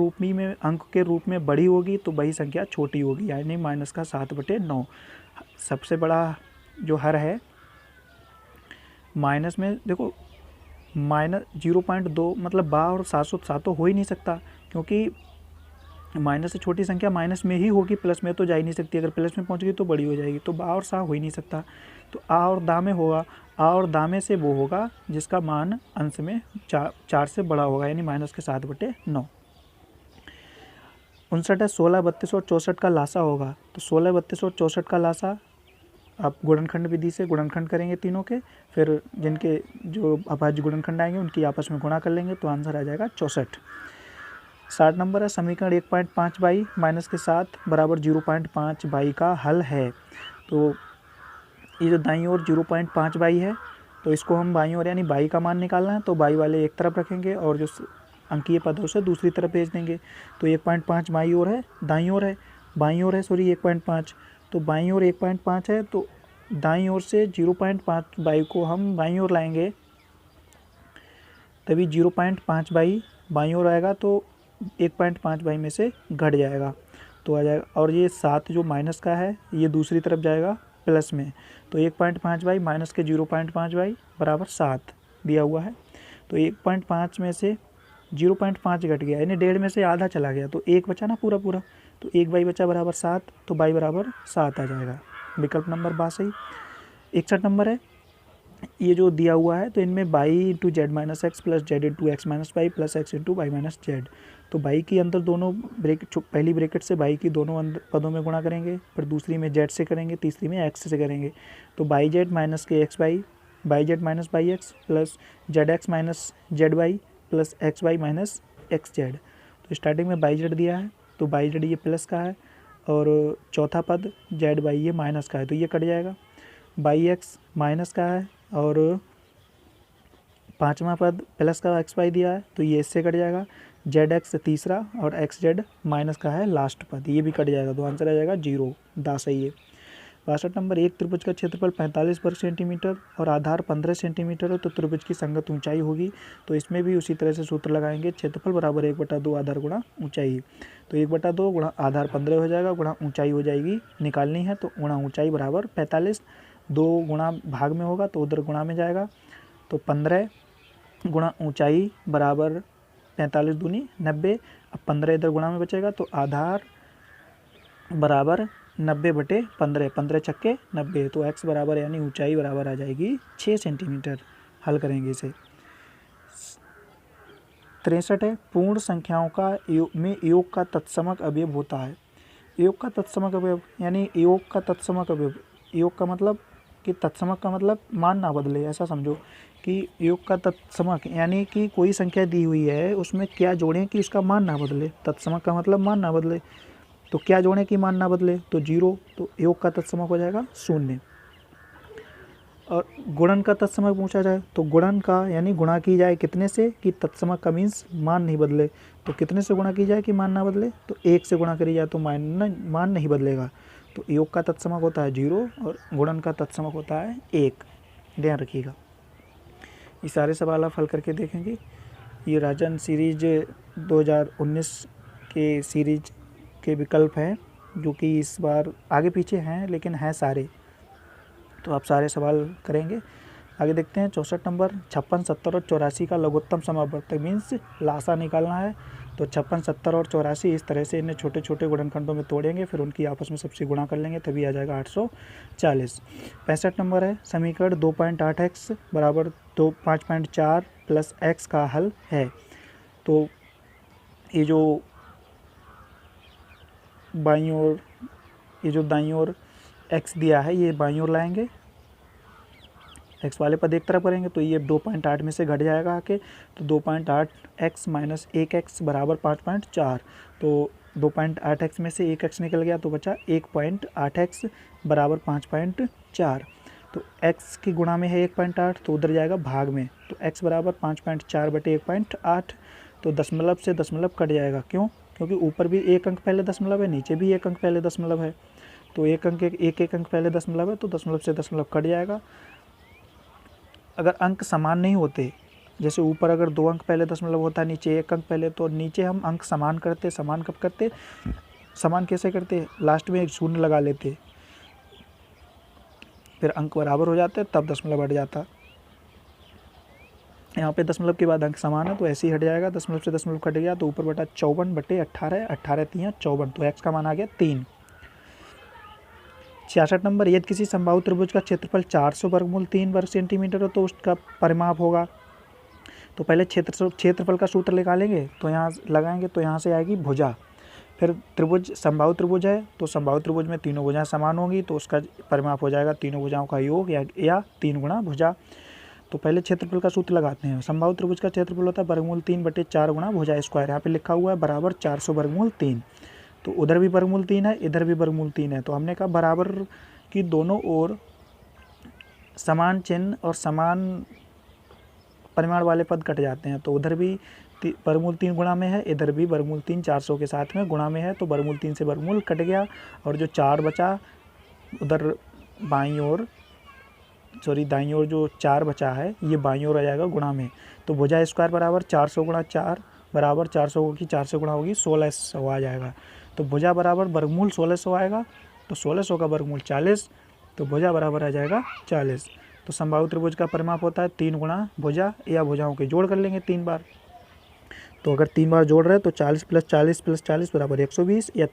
के रूप में बड़ी होगी तो वही संख्या छोटी होगी, यानी माइनस का 7/9 सबसे बड़ा जो हर है। माइनस में देखो, -0.2 मतलब 12 और 7 तो हो ही नहीं सकता, क्योंकि माइनस से छोटी संख्या माइनस में ही होगी, प्लस में तो जा ही नहीं सकती। अगर प्लस में पहुंच गई तो बड़ी हो जाएगी, तो 12 और 7 हो ही नहीं सकता। तो आ और दा में होगा, आ और दा में से वो होगा जिसका मान अंश में 4 से बड़ा होगा, यानी माइनस के 7/9। 59 है, 16, 32 और 64 का लासा होगा। तो 16, 32 और 64 का लासा आप गुणनखंड विधि से गुणनखंड करेंगे तीनों के, फिर जिनके जो अभाज्य गुणनखंड आएंगे उनकी आपस में गुणा कर लेंगे, तो आंसर आ जाएगा 64। 60 नंबर है, समीकरण 1.5 बाई माइनस के 7 बराबर 0.5 बाई का हल है। तो ये जो दाईं ओर 0.5 बाई है, तो इसको हम बाईं ओर यानी बाई का मान निकालना है, तो बाई वाले एक तरफ रखेंगे और जो अंकीय पद है उसे दूसरी तरफ भेज देंगे। तो 1.5 बाईं ओर है, दाईं ओर है, बाईं ओर है, सॉरी 1.5, तो बाईं ओर 1.5 है, तो दाईं ओर से 0.5 बाई को हम बाईं ओर लाएंगे, तभी 0.5 बाई बाईं ओर आएगा, तो 1.5 बाई में से घट जाएगा तो आ जाएगा। और ये 7 जो माइनस का है ये दूसरी तरफ जाएगा प्लस में, तो 1.5 बाई माइनस के 0.5 बाई बराबर 7 दिया हुआ है। तो 1.5 में से 0.5 घट गया, यानी 1.5 में से आधा चला गया, तो 1 बचा ना पूरा पूरा, तो 1 बाई बचा बराबर 7, तो बाई बराबर 7 आ जाएगा। विकल्प नंबर बा सही। 61 नंबर है, ये जो दिया हुआ है तो इनमें y into z minus x plus z into x minus y plus x into y minus z. तो बाई की अंदर दोनों पहली ब्रैकेट से बाई की दोनों पदों में गुणा करेंगे, फिर दूसरी में जेड से करेंगे, तीसरी में एक्स से करेंगे। तो बाई जेड माइनस के x y z minus y x plus z x minus z y plus x y minus x z. तो स्टार्टिंग में बाई जेड दिया है, तो बाई जेड ये प्लस का है और चौथा पद जेड वाई ये माइनस का है, तो ये कट जाएगा। बाई एक्स माइनस का है और पाँचवा पद प्लस का एक्स वाई दिया है, तो ये इससे कट जाएगा। जेड एक्स तीसरा और एक्स जेड माइनस का है लास्ट पद, ये भी कट जाएगा, तो आंसर आ जाएगा 0, दा सही है। 62 नंबर, एक त्रिभुज का क्षेत्रफल 45 वर्ग सेंटीमीटर और आधार 15 सेंटीमीटर हो तो त्रिभुज की संगत ऊंचाई होगी। तो इसमें भी उसी तरह से सूत्र लगाएंगे, क्षेत्रफल बराबर 1/2 आधार गुणा ऊंचाई। तो 1/2 गुणा आधार 15 हो जाएगा, गुणा ऊंचाई हो जाएगी, निकालनी है, तो गुणा ऊंचाई बराबर 45, 2 गुणा भाग में होगा तो उधर गुणा में जाएगा, तो 15 गुणा ऊंचाई बराबर 45 दूनी 90। अब 15 इधर गुणा में बचेगा, तो आधार बराबर 90/15, 15 छक्के 90, तो x बराबर यानी ऊंचाई बराबर आ जाएगी 6 सेंटीमीटर। हल करेंगे इसे। 63 है, पूर्ण संख्याओं का योग का तत्समक अवयव होता है। योग का तत्समक अवयव यानी योग का तत्समक अवयव, योग का मतलब कि तत्समक का मतलब मान ना बदले, ऐसा समझो कि योग का तत्समक यानी कि कोई संख्या दी हुई है उसमें क्या जोड़ें कि इसका मान ना बदले। तत्समक का मतलब मान ना बदले, तो क्या जोड़ें कि मान ना बदले, तो 0, तो योग का तत्समक हो जाएगा 0। और गुणन का तत्समक पूछा जाए तो गुणन का यानी गुणा की जाए कितने से कि तत्समक का मीन्स मान नहीं बदले, तो कितने से गुणा की जाए कि मान ना बदले, तो 1 से गुणा करी जाए तो मान नहीं बदलेगा। तो योग का तत्समक होता है 0 और गुणन का तत्समक होता है 1, ध्यान रखिएगा। ये सारे सवाल आप हल करके देखेंगे। ये राजन सीरीज 2019 के सीरीज के विकल्प हैं जो कि इस बार आगे पीछे हैं लेकिन हैं सारे, तो आप सारे सवाल करेंगे। आगे देखते हैं 64 नंबर, 56, 70 और 84 का लघुत्तम समावर्तक मीन्स लासा निकालना है। तो 56, 70 और 84 इस तरह से इन्हें छोटे छोटे गुणनखंडों में तोड़ेंगे, फिर उनकी आपस में सबसे गुणा कर लेंगे, तभी आ जाएगा 840। 65 नंबर है, समीकरण 2.8x बराबर 5.4 प्लस x का हल है। तो ये जो बाईं ओर, ये जो दाईं ओर x दिया है ये बाईं ओर लाएंगे, x वाले पद एक तरफ करेंगे, तो ये 2.8 में से घट जाएगा आके, तो 2.8x माइनस 1x बराबर 5.4। तो 2.8x में से 1x निकल गया तो बचा 1.8x बराबर 5.4। तो x की गुणा में है 1.8 तो उधर जाएगा भाग में, तो x बराबर 5.4/1.8। तो दशमलव से दशमलव कट जाएगा, क्यों? क्योंकि ऊपर भी एक अंक पहले दशमलव है, नीचे भी एक अंक पहले दशमलव है, तो एक अंक पहले दशमलव है, तो दशमलव से दशमलव कट जाएगा। अगर अंक समान नहीं होते, जैसे ऊपर अगर 2 अंक पहले दशमलव होता है, नीचे 1 अंक पहले, तो नीचे हम अंक समान करते, समान कब करते, समान कैसे करते, लास्ट में एक शून्य लगा लेते, फिर अंक बराबर हो जाते, तब दशमलव हट जाता। यहाँ पे दशमलव के बाद अंक समान है तो ऐसे ही हट जाएगा, दशमलव से दशमलव कट गया तो ऊपर बटा 54/18, 18 3 54, तो x का मान आ गया 3। 66 नंबर, यदि किसी समबाहु त्रिभुज का क्षेत्रफल 400 वर्गमूल 3 वर्ग सेंटीमीटर हो तो उसका परिमाप होगा। तो पहले क्षेत्रफल का सूत्र निकालेंगे, तो यहाँ लगाएंगे, तो यहाँ से आएगी भुजा, फिर त्रिभुज समबाहु त्रिभुज है तो समबाहु त्रिभुज में तीनों भुजाएं समान होंगी तो उसका परिमाप हो जाएगा तीनों भुजाओं का योग या 3 गुणा भुजा। तो पहले क्षेत्रफल का सूत्र लगाते हैं। समबाहु त्रिभुज का क्षेत्रफल होता है वर्गमूल 3/4 गुणा भुजा स्क्वायर। यहाँ पे लिखा हुआ है बराबर 400 वर्गमूल 3। तो उधर भी वर्गमूल 3 है, इधर भी वर्गमूल 3 है। तो हमने कहा बराबर की दोनों ओर समान चिन्ह और समान परिमाण वाले पद कट जाते हैं। तो उधर भी वर्गमूल 3 गुणा में है, इधर भी वर्गमूल 3 400 के साथ में गुणा में है। तो वर्गमूल 3 से वर्गमूल कट गया और जो 4 बचा उधर बाईं ओर दाईं ओर जो 4 बचा है ये बाईं ओर आ जाएगा गुणा में। तो भुजा स्क्वायर बराबर 400 गुणा 4 बराबर 400 की 4 से गुणा होगी 1600 आ जाएगा। तो भुजा बराबर वर्गमूल 1600 आएगा। तो 1600 का वर्गमूल 40, तो भुजा बराबर आ जाएगा 40। तो समबाहु त्रिभुज का परिमाप होता है 3 गुणा भुजा या भुजाओं के जोड़ कर लेंगे 3 बार। तो अगर 3 बार जोड़ रहे हैं तो 40 + 40 + 40 बराबर 120, या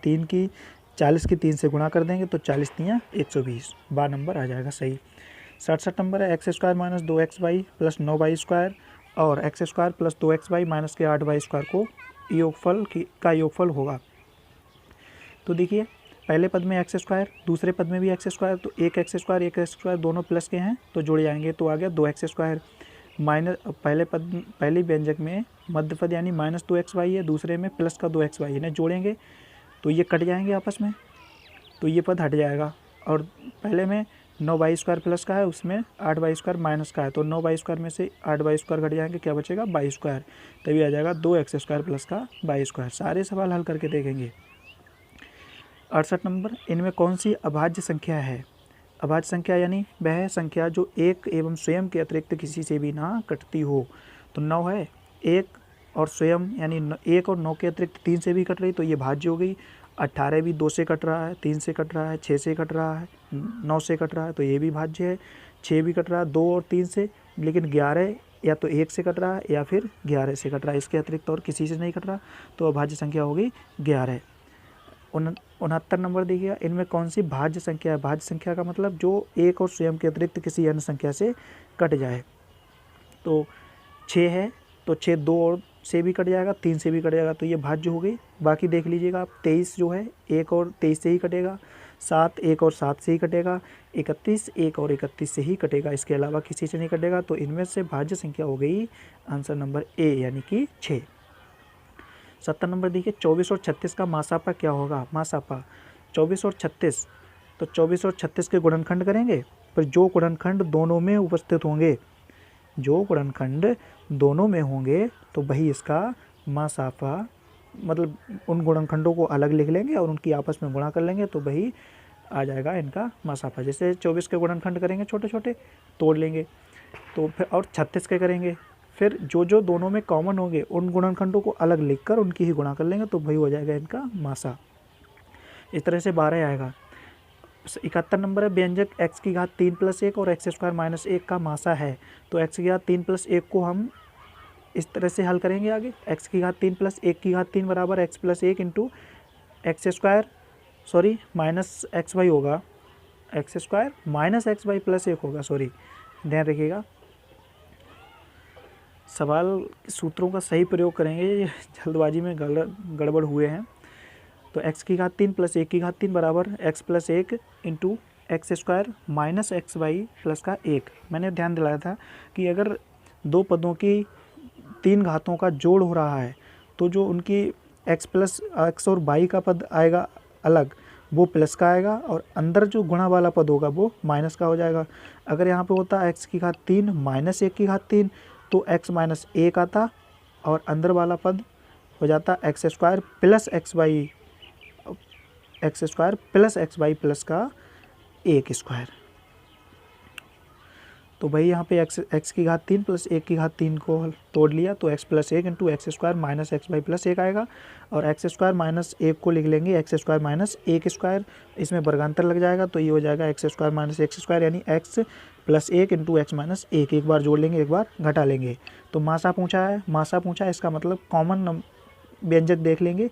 40 की 3 से गुणा कर देंगे तो 40 तियाँ 120। 12 नंबर आ जाएगा सही। 67 नंबर है x² - 2xy + 9y² और x² + 2xy - के 8y² को योगफल का योगफल होगा। तो देखिए पहले पद में x², दूसरे पद में भी x², तो एक x² दोनों प्लस के हैं तो जुड़ जाएंगे। तो आ गया 2x² माइनस पहले व्यंजक में मध्य पद यानी -2xy है, दूसरे में प्लस का 2xy, इन्हें जोड़ेंगे तो ये कट जाएंगे आपस में, तो ये पद हट जाएगा। और पहले में 9y² प्लस का है, उसमें 8y² माइनस का है, तो 9y² में से 8y² घट जाएंगे, क्या बचेगा y², तभी आ जाएगा 2x² प्लस का y²। सारे सवाल हल करके देखेंगे। 68 नंबर, इनमें कौन सी अभाज्य संख्या है? अभाज्य संख्या यानी वह संख्या जो एक एवं स्वयं के अतिरिक्त किसी से भी ना कटती हो। तो 9 है, 1 और स्वयं यानी 1 और 9 के अतिरिक्त 3 से भी कट रही तो ये भाज्य हो गई। 18 भी 2 से कट रहा है, 3 से कट रहा है, 6 से कट रहा है, 9 से कट रहा है तो ये भी भाज्य है। 6 भी कट रहा है 2 और 3 से, लेकिन 11 या तो 1 से कट रहा है या फिर 11 से कट रहा है, इसके अतिरिक्त और किसी से नहीं कट रहा, तो अभाज्य संख्या होगी 11। 69 नंबर देखिएगा, इनमें कौन सी भाज्य संख्या है? भाज्य संख्या का मतलब जो एक और स्वयं के अतिरिक्त किसी अन्य संख्या से कट जाए। तो 6 है तो 6 2 और से भी कट जाएगा, 3 से भी कट जाएगा, तो ये भाज्य हो गई। बाकी देख लीजिएगा आप, 23 जो है 1 और 23 से ही कटेगा, 7 1 और 7 से ही कटेगा, 31 1 और 31 से ही कटेगा, इसके अलावा किसी से नहीं कटेगा। तो इनमें से भाज्य संख्या हो गई आंसर नंबर ए यानी कि 6। 70 नंबर देखिए, 24 और 36 का मासापा क्या होगा? मासापा 24 और 36, तो 24 और 36 के गुणनखंड करेंगे, पर जो गुणनखंड दोनों में उपस्थित होंगे, जो गुणनखंड दोनों में होंगे तो वही इसका मासापा, मतलब उन गुणनखंडों को अलग लिख लेंगे और उनकी आपस में गुणा कर लेंगे तो वही आ जाएगा इनका मासापा। जैसे 24 के गुणनखंड करेंगे छोटे छोटे तोड़ लेंगे, तो फिर और 36 के करेंगे, फिर जो दोनों में कॉमन होंगे उन गुणनखंडों को अलग लिखकर उनकी ही गुणा कर लेंगे तो वही हो जाएगा इनका मासा। इस तरह से 12 आएगा। 71 नंबर है, व्यंजक x³ 3 + 1 और x² - 1 का मासा है। तो x³ 3 + 1 को हम इस तरह से हल करेंगे आगे, x³ 3 + 1³ बराबर x + 1 into x² minus xy होगा, x² माइनस xy + 1 होगा, ध्यान रखिएगा। सवाल सूत्रों का सही प्रयोग करेंगे, जल्दबाजी में गड़बड़ हुए हैं। तो x³ 3 + 1³ बराबर x + 1 into x² minus xy plus का 1। मैंने ध्यान दिलाया था कि अगर दो पदों की 3 घातों का जोड़ हो रहा है तो जो उनकी x और y का पद आएगा अलग, वो प्लस का आएगा, और अंदर जो गुणा वाला पद होगा वो माइनस का हो जाएगा। अगर यहाँ पे होता x³ माइनस 1³ तो x माइनस 1 आता और अंदर वाला पद हो जाता x² प्लस xy प्लस का 1²। तो भाई यहाँ पे x³ 3 + 1³ को तोड़ लिया तो x + 1 into x² minus xy + 1 आएगा, और x² माइनस 1 को लिख लेंगे x² माइनस 1², इसमें वर्गांतर लग जाएगा तो ये हो जाएगा x² माइनस 1² यानी x + 1 इंटू x माइनस 1। एक बार जोड़ लेंगे, एक बार घटा लेंगे। तो मासा पूछा है, इसका मतलब कॉमन व्यंजक देख लेंगे,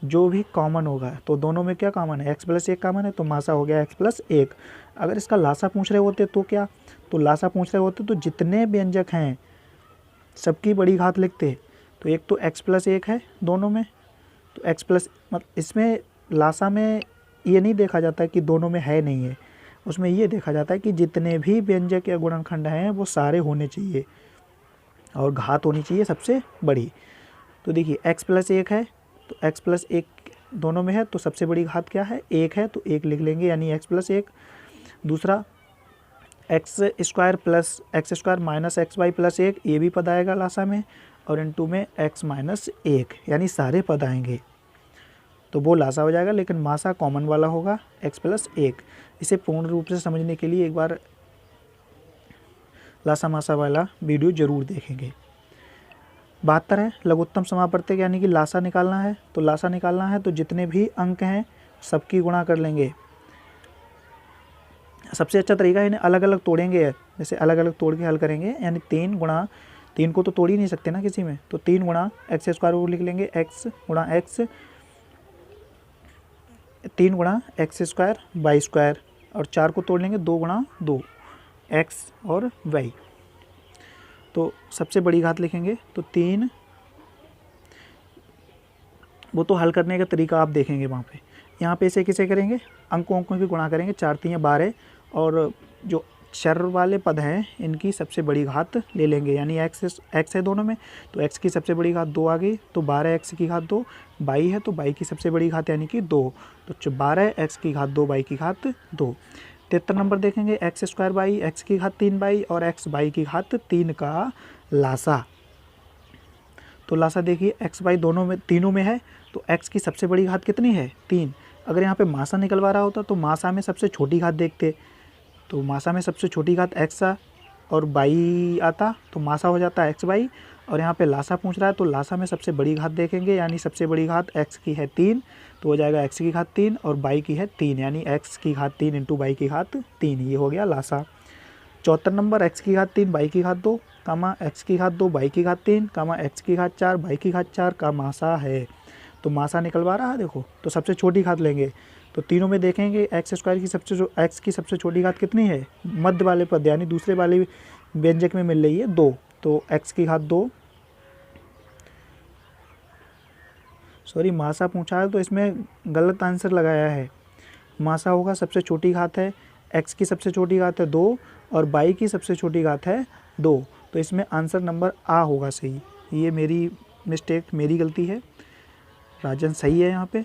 जो भी कॉमन होगा। तो दोनों में क्या कॉमन है? x + 1 कॉमन है तो मासा हो गया x + 1। अगर इसका लासा पूछ रहे होते तो क्या, तो लासा पूछ रहे होते तो जितने व्यंजक हैं सबकी बड़ी घात लिखते। तो एक तो x + 1 है दोनों में, तो x प्लस, मतलब इसमें लासा में ये नहीं देखा जाता कि दोनों में है नहीं है, उसमें ये देखा जाता है कि जितने भी व्यंजक या गुणनखंड हैं वो सारे होने चाहिए और घात होनी चाहिए सबसे बड़ी। तो देखिए x+1 है तो x+1 दोनों में है तो सबसे बड़ी घात क्या है, 1 है तो 1 लिख लेंगे यानी x+1। दूसरा x² माइनस xy+1, ये भी पद आएगा लासा में, और इनटू में x-1 यानी सारे पद आएंगे तो वो लासा हो जाएगा, लेकिन मासा कॉमन वाला होगा x+1। इसे पूर्ण रूप से समझने के लिए एक बार लासा मासा वाला वीडियो जरूर देखेंगे। 72 है लघुत्तम समापवर्तक यानी कि लासा निकालना है। तो लासा निकालना है तो जितने भी अंक हैं सबकी गुणा कर लेंगे। सबसे अच्छा तरीका है इन्हें अलग अलग तोड़ेंगे, जैसे अलग अलग तोड़ के हल करेंगे, यानी 3 गुणा 3 को तो तोड़ ही नहीं सकते ना किसी में, तो 3 गुणा x² वो लिख लेंगे, x गुणा x, 3 गुणा x² y², और 4 को तोड़ लेंगे 2 गुणा 2 x और y। तो सबसे बड़ी घात लिखेंगे तो 3, वो तो हल करने का तरीका आप देखेंगे वहाँ पे। यहाँ पे इसे किसे करेंगे, अंकों की गुणा करेंगे, 4 3 12, और जो चर वाले पद हैं इनकी सबसे बड़ी घात ले लेंगे, यानी x है दोनों में तो x की सबसे बड़ी घात 2 आ गई, तो 12x की घात 2, y है तो y की सबसे बड़ी घात यानी कि 2, तो 12x की घात 2 y की घात 2। 73 नंबर देखेंगे x² y, x की घात 3 y और x y की घात 3 का लासा। तो लासा देखिए x y दोनों में तीनों में है तो x की सबसे बड़ी घात कितनी है, 3। अगर यहाँ पे मासा निकलवा रहा होता तो मासा में सबसे छोटी घात देखते, तो मासा में सबसे छोटी घात x और y आता तो मासा हो जाता है x y, और यहाँ पे लासा पूछ रहा है तो लासा में सबसे बड़ी घात देखेंगे, यानी सबसे बड़ी घात x की है 3 तो हो जाएगा x की घात 3 और y की है 3, यानी x की घात 3 इंटू y की घात 3, ये हो गया लासा। 74 नंबर x की घात 3 y की घात 2 कामा x की घात 2 y की घात 3 कामा x की घात 4 y की घात 4 का मासा है। तो मासा निकलवा रहा है देखो, तो सबसे छोटी घात लेंगे, तो तीनों में देखेंगे x² की x की सबसे छोटी घात कितनी है, मध्य वाले पद यानी दूसरे वाले व्यंजक में मिल रही है 2, तो x की घात 2, सॉरी मासा पूछा है तो इसमें गलत आंसर लगाया है। मासा होगा सबसे छोटी घात है, x की सबसे छोटी घात है 2 और y की सबसे छोटी घात है 2, तो इसमें आंसर नंबर आ होगा सही। ये मेरी मिस्टेक, मेरी गलती है, राजन सही है यहाँ पे,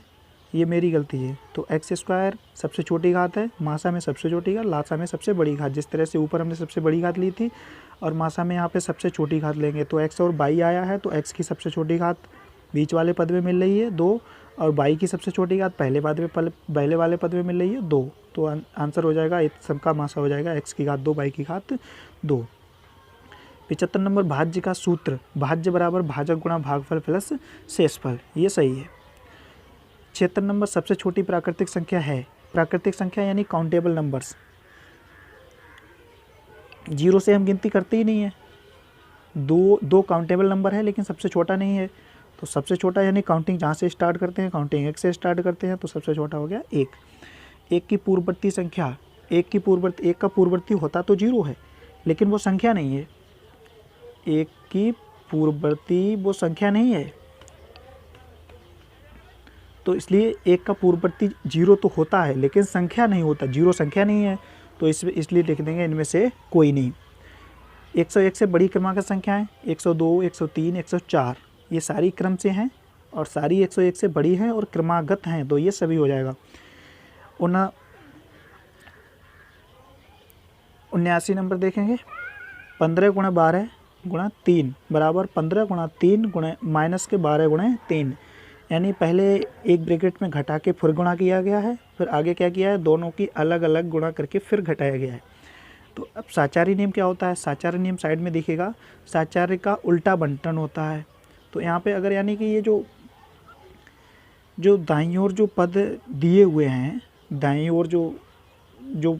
ये मेरी गलती है। तो x² सबसे छोटी घात है, मासा में सबसे छोटी घात, लासा में सबसे बड़ी घात, जिस तरह से ऊपर हमने सबसे बड़ी घात ली थी और मासा में यहाँ पे सबसे छोटी घात लेंगे, तो x और y आया है तो x की सबसे छोटी घात बीच वाले पद में मिल रही है 2 और y की सबसे छोटी घात पहले वाले पद में मिल रही है 2, तो आंसर हो जाएगा सबका मासा हो जाएगा x की घात 2 y की घात 2। 75 नंबर भाज्य का सूत्र, भाज्य बराबर भाजक गुणा भागफल प्लस शेषफल, ये सही है। 76 नंबर सबसे छोटी प्राकृतिक संख्या है, प्राकृतिक संख्या यानी काउंटेबल नंबर्स, 0 से हम गिनती करते ही नहीं है, दो काउंटेबल नंबर है लेकिन सबसे छोटा नहीं है, तो सबसे छोटा यानी काउंटिंग जहाँ से स्टार्ट करते हैं, काउंटिंग 1 से स्टार्ट करते हैं, तो सबसे छोटा हो गया 1। 1 की पूर्ववर्ती संख्या, 1 का पूर्ववर्ती होता तो 0 है लेकिन वो संख्या नहीं है, 1 की पूर्ववर्ती वो संख्या नहीं है, तो इसलिए 1 का पूर्ववर्ती 0 तो होता है लेकिन संख्या नहीं होता, 0 संख्या नहीं है, तो इसलिए लिख देंगे इनमें से कोई नहीं। 101 से बड़ी क्रमांक संख्याएं 102, 103, 104 ये सारी क्रम से हैं और सारी 101 से बड़ी हैं और क्रमागत हैं, तो ये सभी हो जाएगा। 79 नंबर देखेंगे 15 गुणा 12 गुणा 3 बराबर 15 गुणा 3 गुणा माइनस के 12 गुणा 3, यानी पहले एक ब्रैकेट में घटा के फिर गुणा किया गया है, फिर आगे क्या किया है, दोनों की अलग अलग गुणा करके फिर घटाया गया है। तो अब साचार्य नियम क्या होता है, साचार्य नियम साइड में दिखेगा, साचार्य का उल्टा बंटन होता है। तो यहाँ पे अगर यानी कि ये जो दाईं ओर जो पद दिए हुए हैं, दाईं ओर जो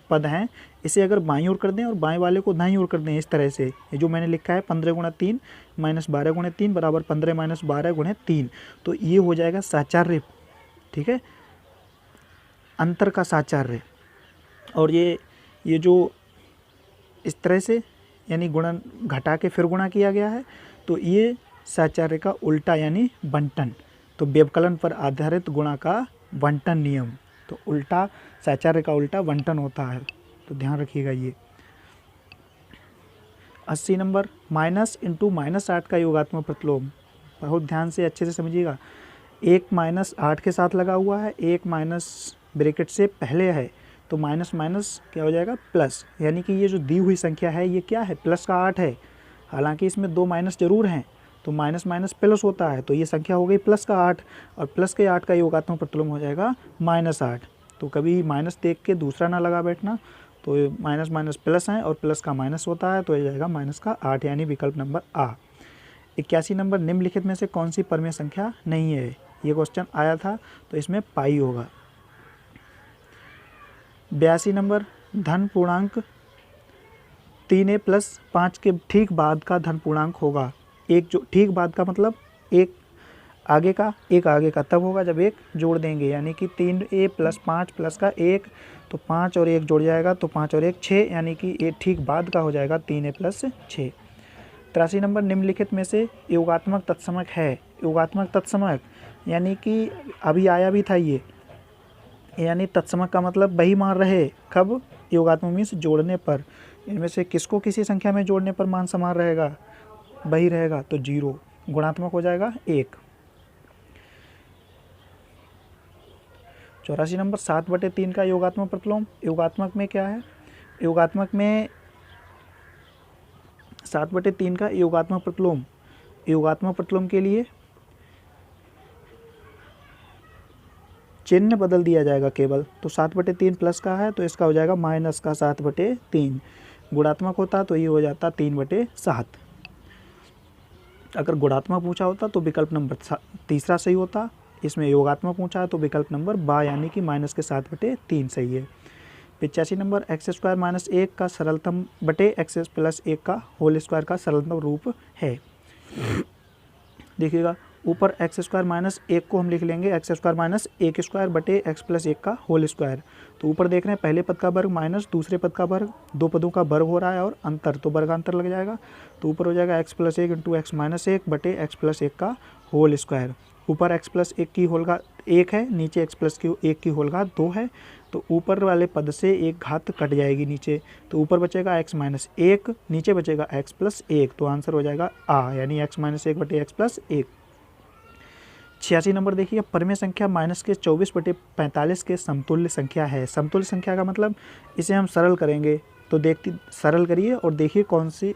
पद हैं इसे अगर बाईं ओर कर दें और बाएं वाले को दाईं ओर कर दें, इस तरह से जो मैंने लिखा है 15 गुणा 3 माइनस 12 गुणा 3 बराबर 15 माइनस 12 गुणा 3, तो ये हो जाएगा साचार्य, ठीक है, अंतर का साचार्य। और ये जो इस तरह से यानी गुणन घटा के फिर गुणा किया गया है, तो ये साचार्य का उल्टा यानी बंटन, तो व्यवकलन पर आधारित गुणा का बंटन नियम, तो उल्टा साचार्य का उल्टा बंटन होता है। तो ध्यान रखिएगा ये। 80 नंबर माइनस इंटू -8 का योगात्मक प्रतिलोम, बहुत ध्यान से अच्छे से समझिएगा। एक -8 के साथ लगा हुआ है, एक माइनस ब्रैकेट से पहले है, तो माइनस माइनस क्या हो जाएगा प्लस, यानी कि ये जो दी हुई संख्या है ये क्या है, प्लस का 8 है। हालांकि इसमें 2 माइनस जरूर हैं, तो माइनस माइनस प्लस होता है, तो ये संख्या हो गई प्लस का 8, और प्लस के 8 का योगात्मक प्रतिलोम हो जाएगा -8। तो कभी माइनस देख के दूसरा ना लगा बैठना, तो माइनस माइनस प्लस है और प्लस का माइनस होता है, तो ये जाएगा -8, यानी विकल्प नंबर आ। 81 नंबर निम्नलिखित में से कौन सी परमेय संख्या नहीं है, ये क्वेश्चन आया था, तो इसमें पाई होगा। 82 नंबर धन पूर्णांक 3a + 5 के ठीक बाद का धन पूर्णांक होगा। एक जो ठीक बाद का मतलब एक आगे का तब होगा जब एक जोड़ देंगे, यानी कि 3a + 5 प्लस का 1, तो 5 और 1 जुड़ जाएगा, तो 5 और 1 6, यानी कि ये ठीक बाद का हो जाएगा 3a + 6। 83 नंबर निम्नलिखित में से योगात्मक तत्समक है। योगात्मक तत्समक यानी कि अभी आया भी था ये, यानी तत्समक का मतलब वही मान रहे, कब, योगात्मक मीन्स जोड़ने पर। इनमें से किसको किसी संख्या में जोड़ने पर मान समान रहेगा, वही रहेगा, तो 0। गुणात्मक हो जाएगा 1। 84 नंबर 7/3 का योगात्मक प्रतिलोम। योगात्मक में क्या है, योगात्मक में 7/3 का योगात्मक प्रतिलोम, योगात्मक प्रतिलोम के लिए चिन्ह बदल दिया जाएगा केवल, तो 7/3 प्लस का है, तो इसका हो जाएगा माइनस का 7/3। गुणात्मक होता तो ये हो जाता 3/7। अगर गुणात्मक पूछा होता तो विकल्प नंबर तीसरा सही होता, इसमें योगात्मक पूछा है तो विकल्प नंबर बा, यानी कि माइनस के 7/3 सही है। 85 नंबर x² - 1 का सरलतम बटे x + 1 का होल स्क्वायर का सरलतम रूप है। देखिएगा ऊपर x² - 1 को हम लिख लेंगे x² - 1² बटे x + 1 का होल स्क्वायर। तो ऊपर देख रहे हैं पहले पद का वर्ग माइनस दूसरे पद का वर्ग, दो पदों का वर्ग हो रहा है और अंतर, तो वर्गांतर लग जाएगा, तो ऊपर हो जाएगा x + 1 × x - 1 बटे x + 1 का होल स्क्वायर। ऊपर x + 1 की होल घात 1 है, नीचे x + 1 की होल घात 2 है, तो ऊपर वाले पद से एक घात कट जाएगी नीचे, तो ऊपर बचेगा x - 1, नीचे बचेगा x + 1, तो आंसर हो जाएगा आ, यानी x - 1 बटे x + 1। 86 नंबर देखिए परमेय संख्या -24/45 के समतुल्य संख्या है। समतुल्य संख्या का मतलब इसे हम सरल करेंगे, तो सरल करिए और देखिए कौन सी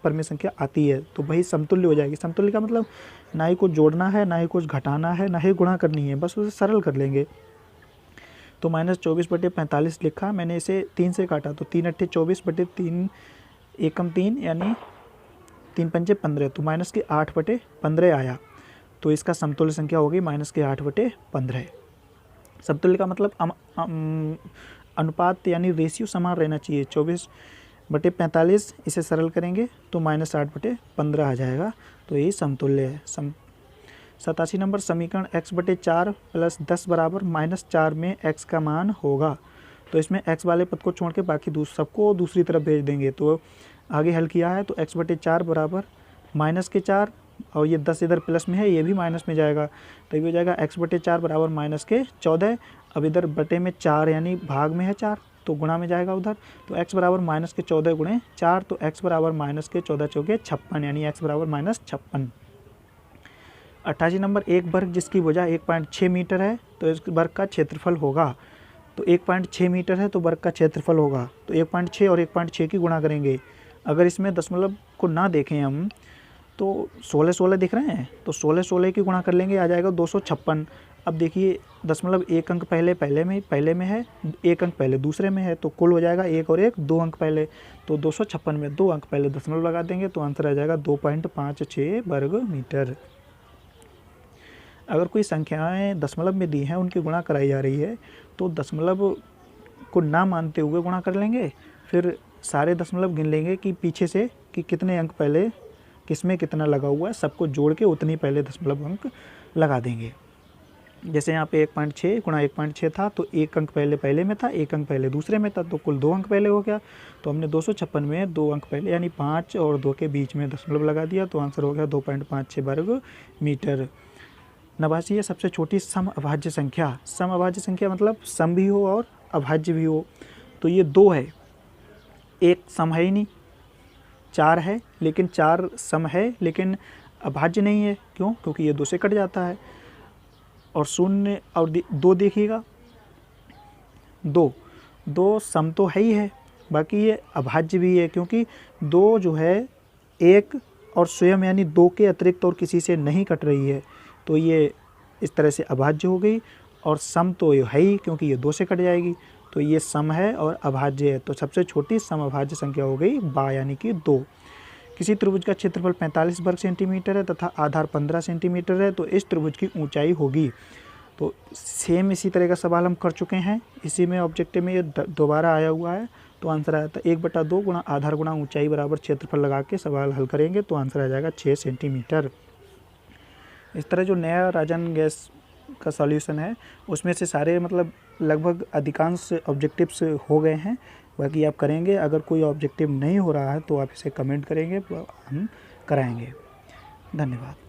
परमेय संख्या आती है, तो वही समतुल्य हो जाएगी। समतुल्य का मतलब ना ही कुछ जोड़ना है, ना ही कुछ घटाना है, ना ही गुणा करनी है, बस उसे सरल कर लेंगे। तो -24/45 लिखा, मैंने इसे 3 से काटा, तो 3 × 24/3 एकम 3, यानी 3 × 5 = 15, तो -8/15 आया, तो इसका समतुल्य संख्या होगी -8/15। समतुल्य का मतलब अनुपात यानी रेशियो समान रहना चाहिए। 24/45 इसे सरल करेंगे तो -8/15 आ जाएगा, तो यही समतुल्य है। 87 नंबर समीकरण x/4 + 10 = -4 में x का मान होगा। तो इसमें x वाले पद को छोड़ के बाकी सबको दूसरी तरफ भेज देंगे, तो आगे हल किया है तो x/4 बराबर -4, और ये 10 इधर प्लस में है, ये भी माइनस में जाएगा, तो ये हो जाएगा x/4 बराबर -14। अब इधर बटे में 4 यानी भाग में है 4, तो गुणा में जाएगा उधर, तो x बराबर -14 × 4, तो x बराबर -14 × 4 = 56, यानी x बराबर -56। 88 नंबर एक वर्ग जिसकी भुजा 1.6 मीटर है, तो इस वर्ग का क्षेत्रफल होगा। तो 1.6 मीटर है तो वर्ग का क्षेत्रफल होगा, तो 1.6 और 1.6 की गुणा करेंगे। अगर इसमें दशमलव को ना देखें हम, तो 16 दिख रहे हैं, तो 16 की गुणा कर लेंगे, आ जाएगा 256। अब देखिए दशमलव 1 अंक पहले में है, 1 अंक पहले दूसरे में है, तो कुल हो जाएगा 1 और 1 2 अंक पहले, तो 256 में 2 अंक पहले दशमलव लगा देंगे, तो आंसर आ जाएगा 2.56 वर्ग मीटर। अगर कोई संख्याएं दशमलव में दी हैं, उनकी गुणा कराई जा रही है, तो दशमलव को ना मानते हुए गुणा कर लेंगे, फिर सारे दशमलव गिन लेंगे कि पीछे से कि कितने अंक पहले किसमें कितना लगा हुआ है, सबको जोड़ के उतनी पहले दशमलव अंक लगा देंगे। जैसे यहाँ पे 1.6 × 1.6 था, तो 1 अंक पहले में था, 1 अंक पहले दूसरे में था, तो कुल 2 अंक पहले हो गया, तो हमने 256 में 2 अंक पहले यानी 5 और 2 के बीच में दशमलव लगा दिया, तो आंसर हो गया 2.56 वर्ग मीटर। 89 है सबसे छोटी सम अभाज्य संख्या। सम अभाज्य संख्या मतलब सम भी हो और अभाज्य भी हो। तो ये 2 है, एक सम है ही नहीं, 4 है लेकिन 4 सम है लेकिन अभाज्य नहीं है। क्यों? क्योंकि ये 2 से कट जाता है। और 0 और 2 देखिएगा, 2 सम तो है ही है, बाकी ये अभाज्य भी है क्योंकि 2 जो है 1 और स्वयं यानी 2 के अतिरिक्त और किसी से नहीं कट रही है, तो ये इस तरह से अभाज्य हो गई। और सम तो ये है ही क्योंकि ये 2 से कट जाएगी, तो ये सम है और अभाज्य है। तो सबसे छोटी सम अभाज्य संख्या हो गई बा यानी कि 2। किसी त्रिभुज का क्षेत्रफल 45 वर्ग सेंटीमीटर है तथा आधार 15 सेंटीमीटर है, तो इस त्रिभुज की ऊंचाई होगी। तो सेम इसी तरह का सवाल हम कर चुके हैं, इसी में ऑब्जेक्टिव में ये दोबारा आया हुआ है। तो आंसर आया था 1/2 गुणा आधार गुणा ऊंचाई बराबर क्षेत्रफल लगा के सवाल हल करेंगे तो आंसर आ जाएगा 6 सेंटीमीटर। इस तरह जो नया राजन गैस का सॉल्यूशन है उसमें से सारे मतलब लगभग अधिकांश ऑब्जेक्टिव्स हो गए हैं, बाकी आप करेंगे। अगर कोई ऑब्जेक्टिव नहीं हो रहा है तो आप इसे कमेंट करेंगे, हम कराएंगे। धन्यवाद।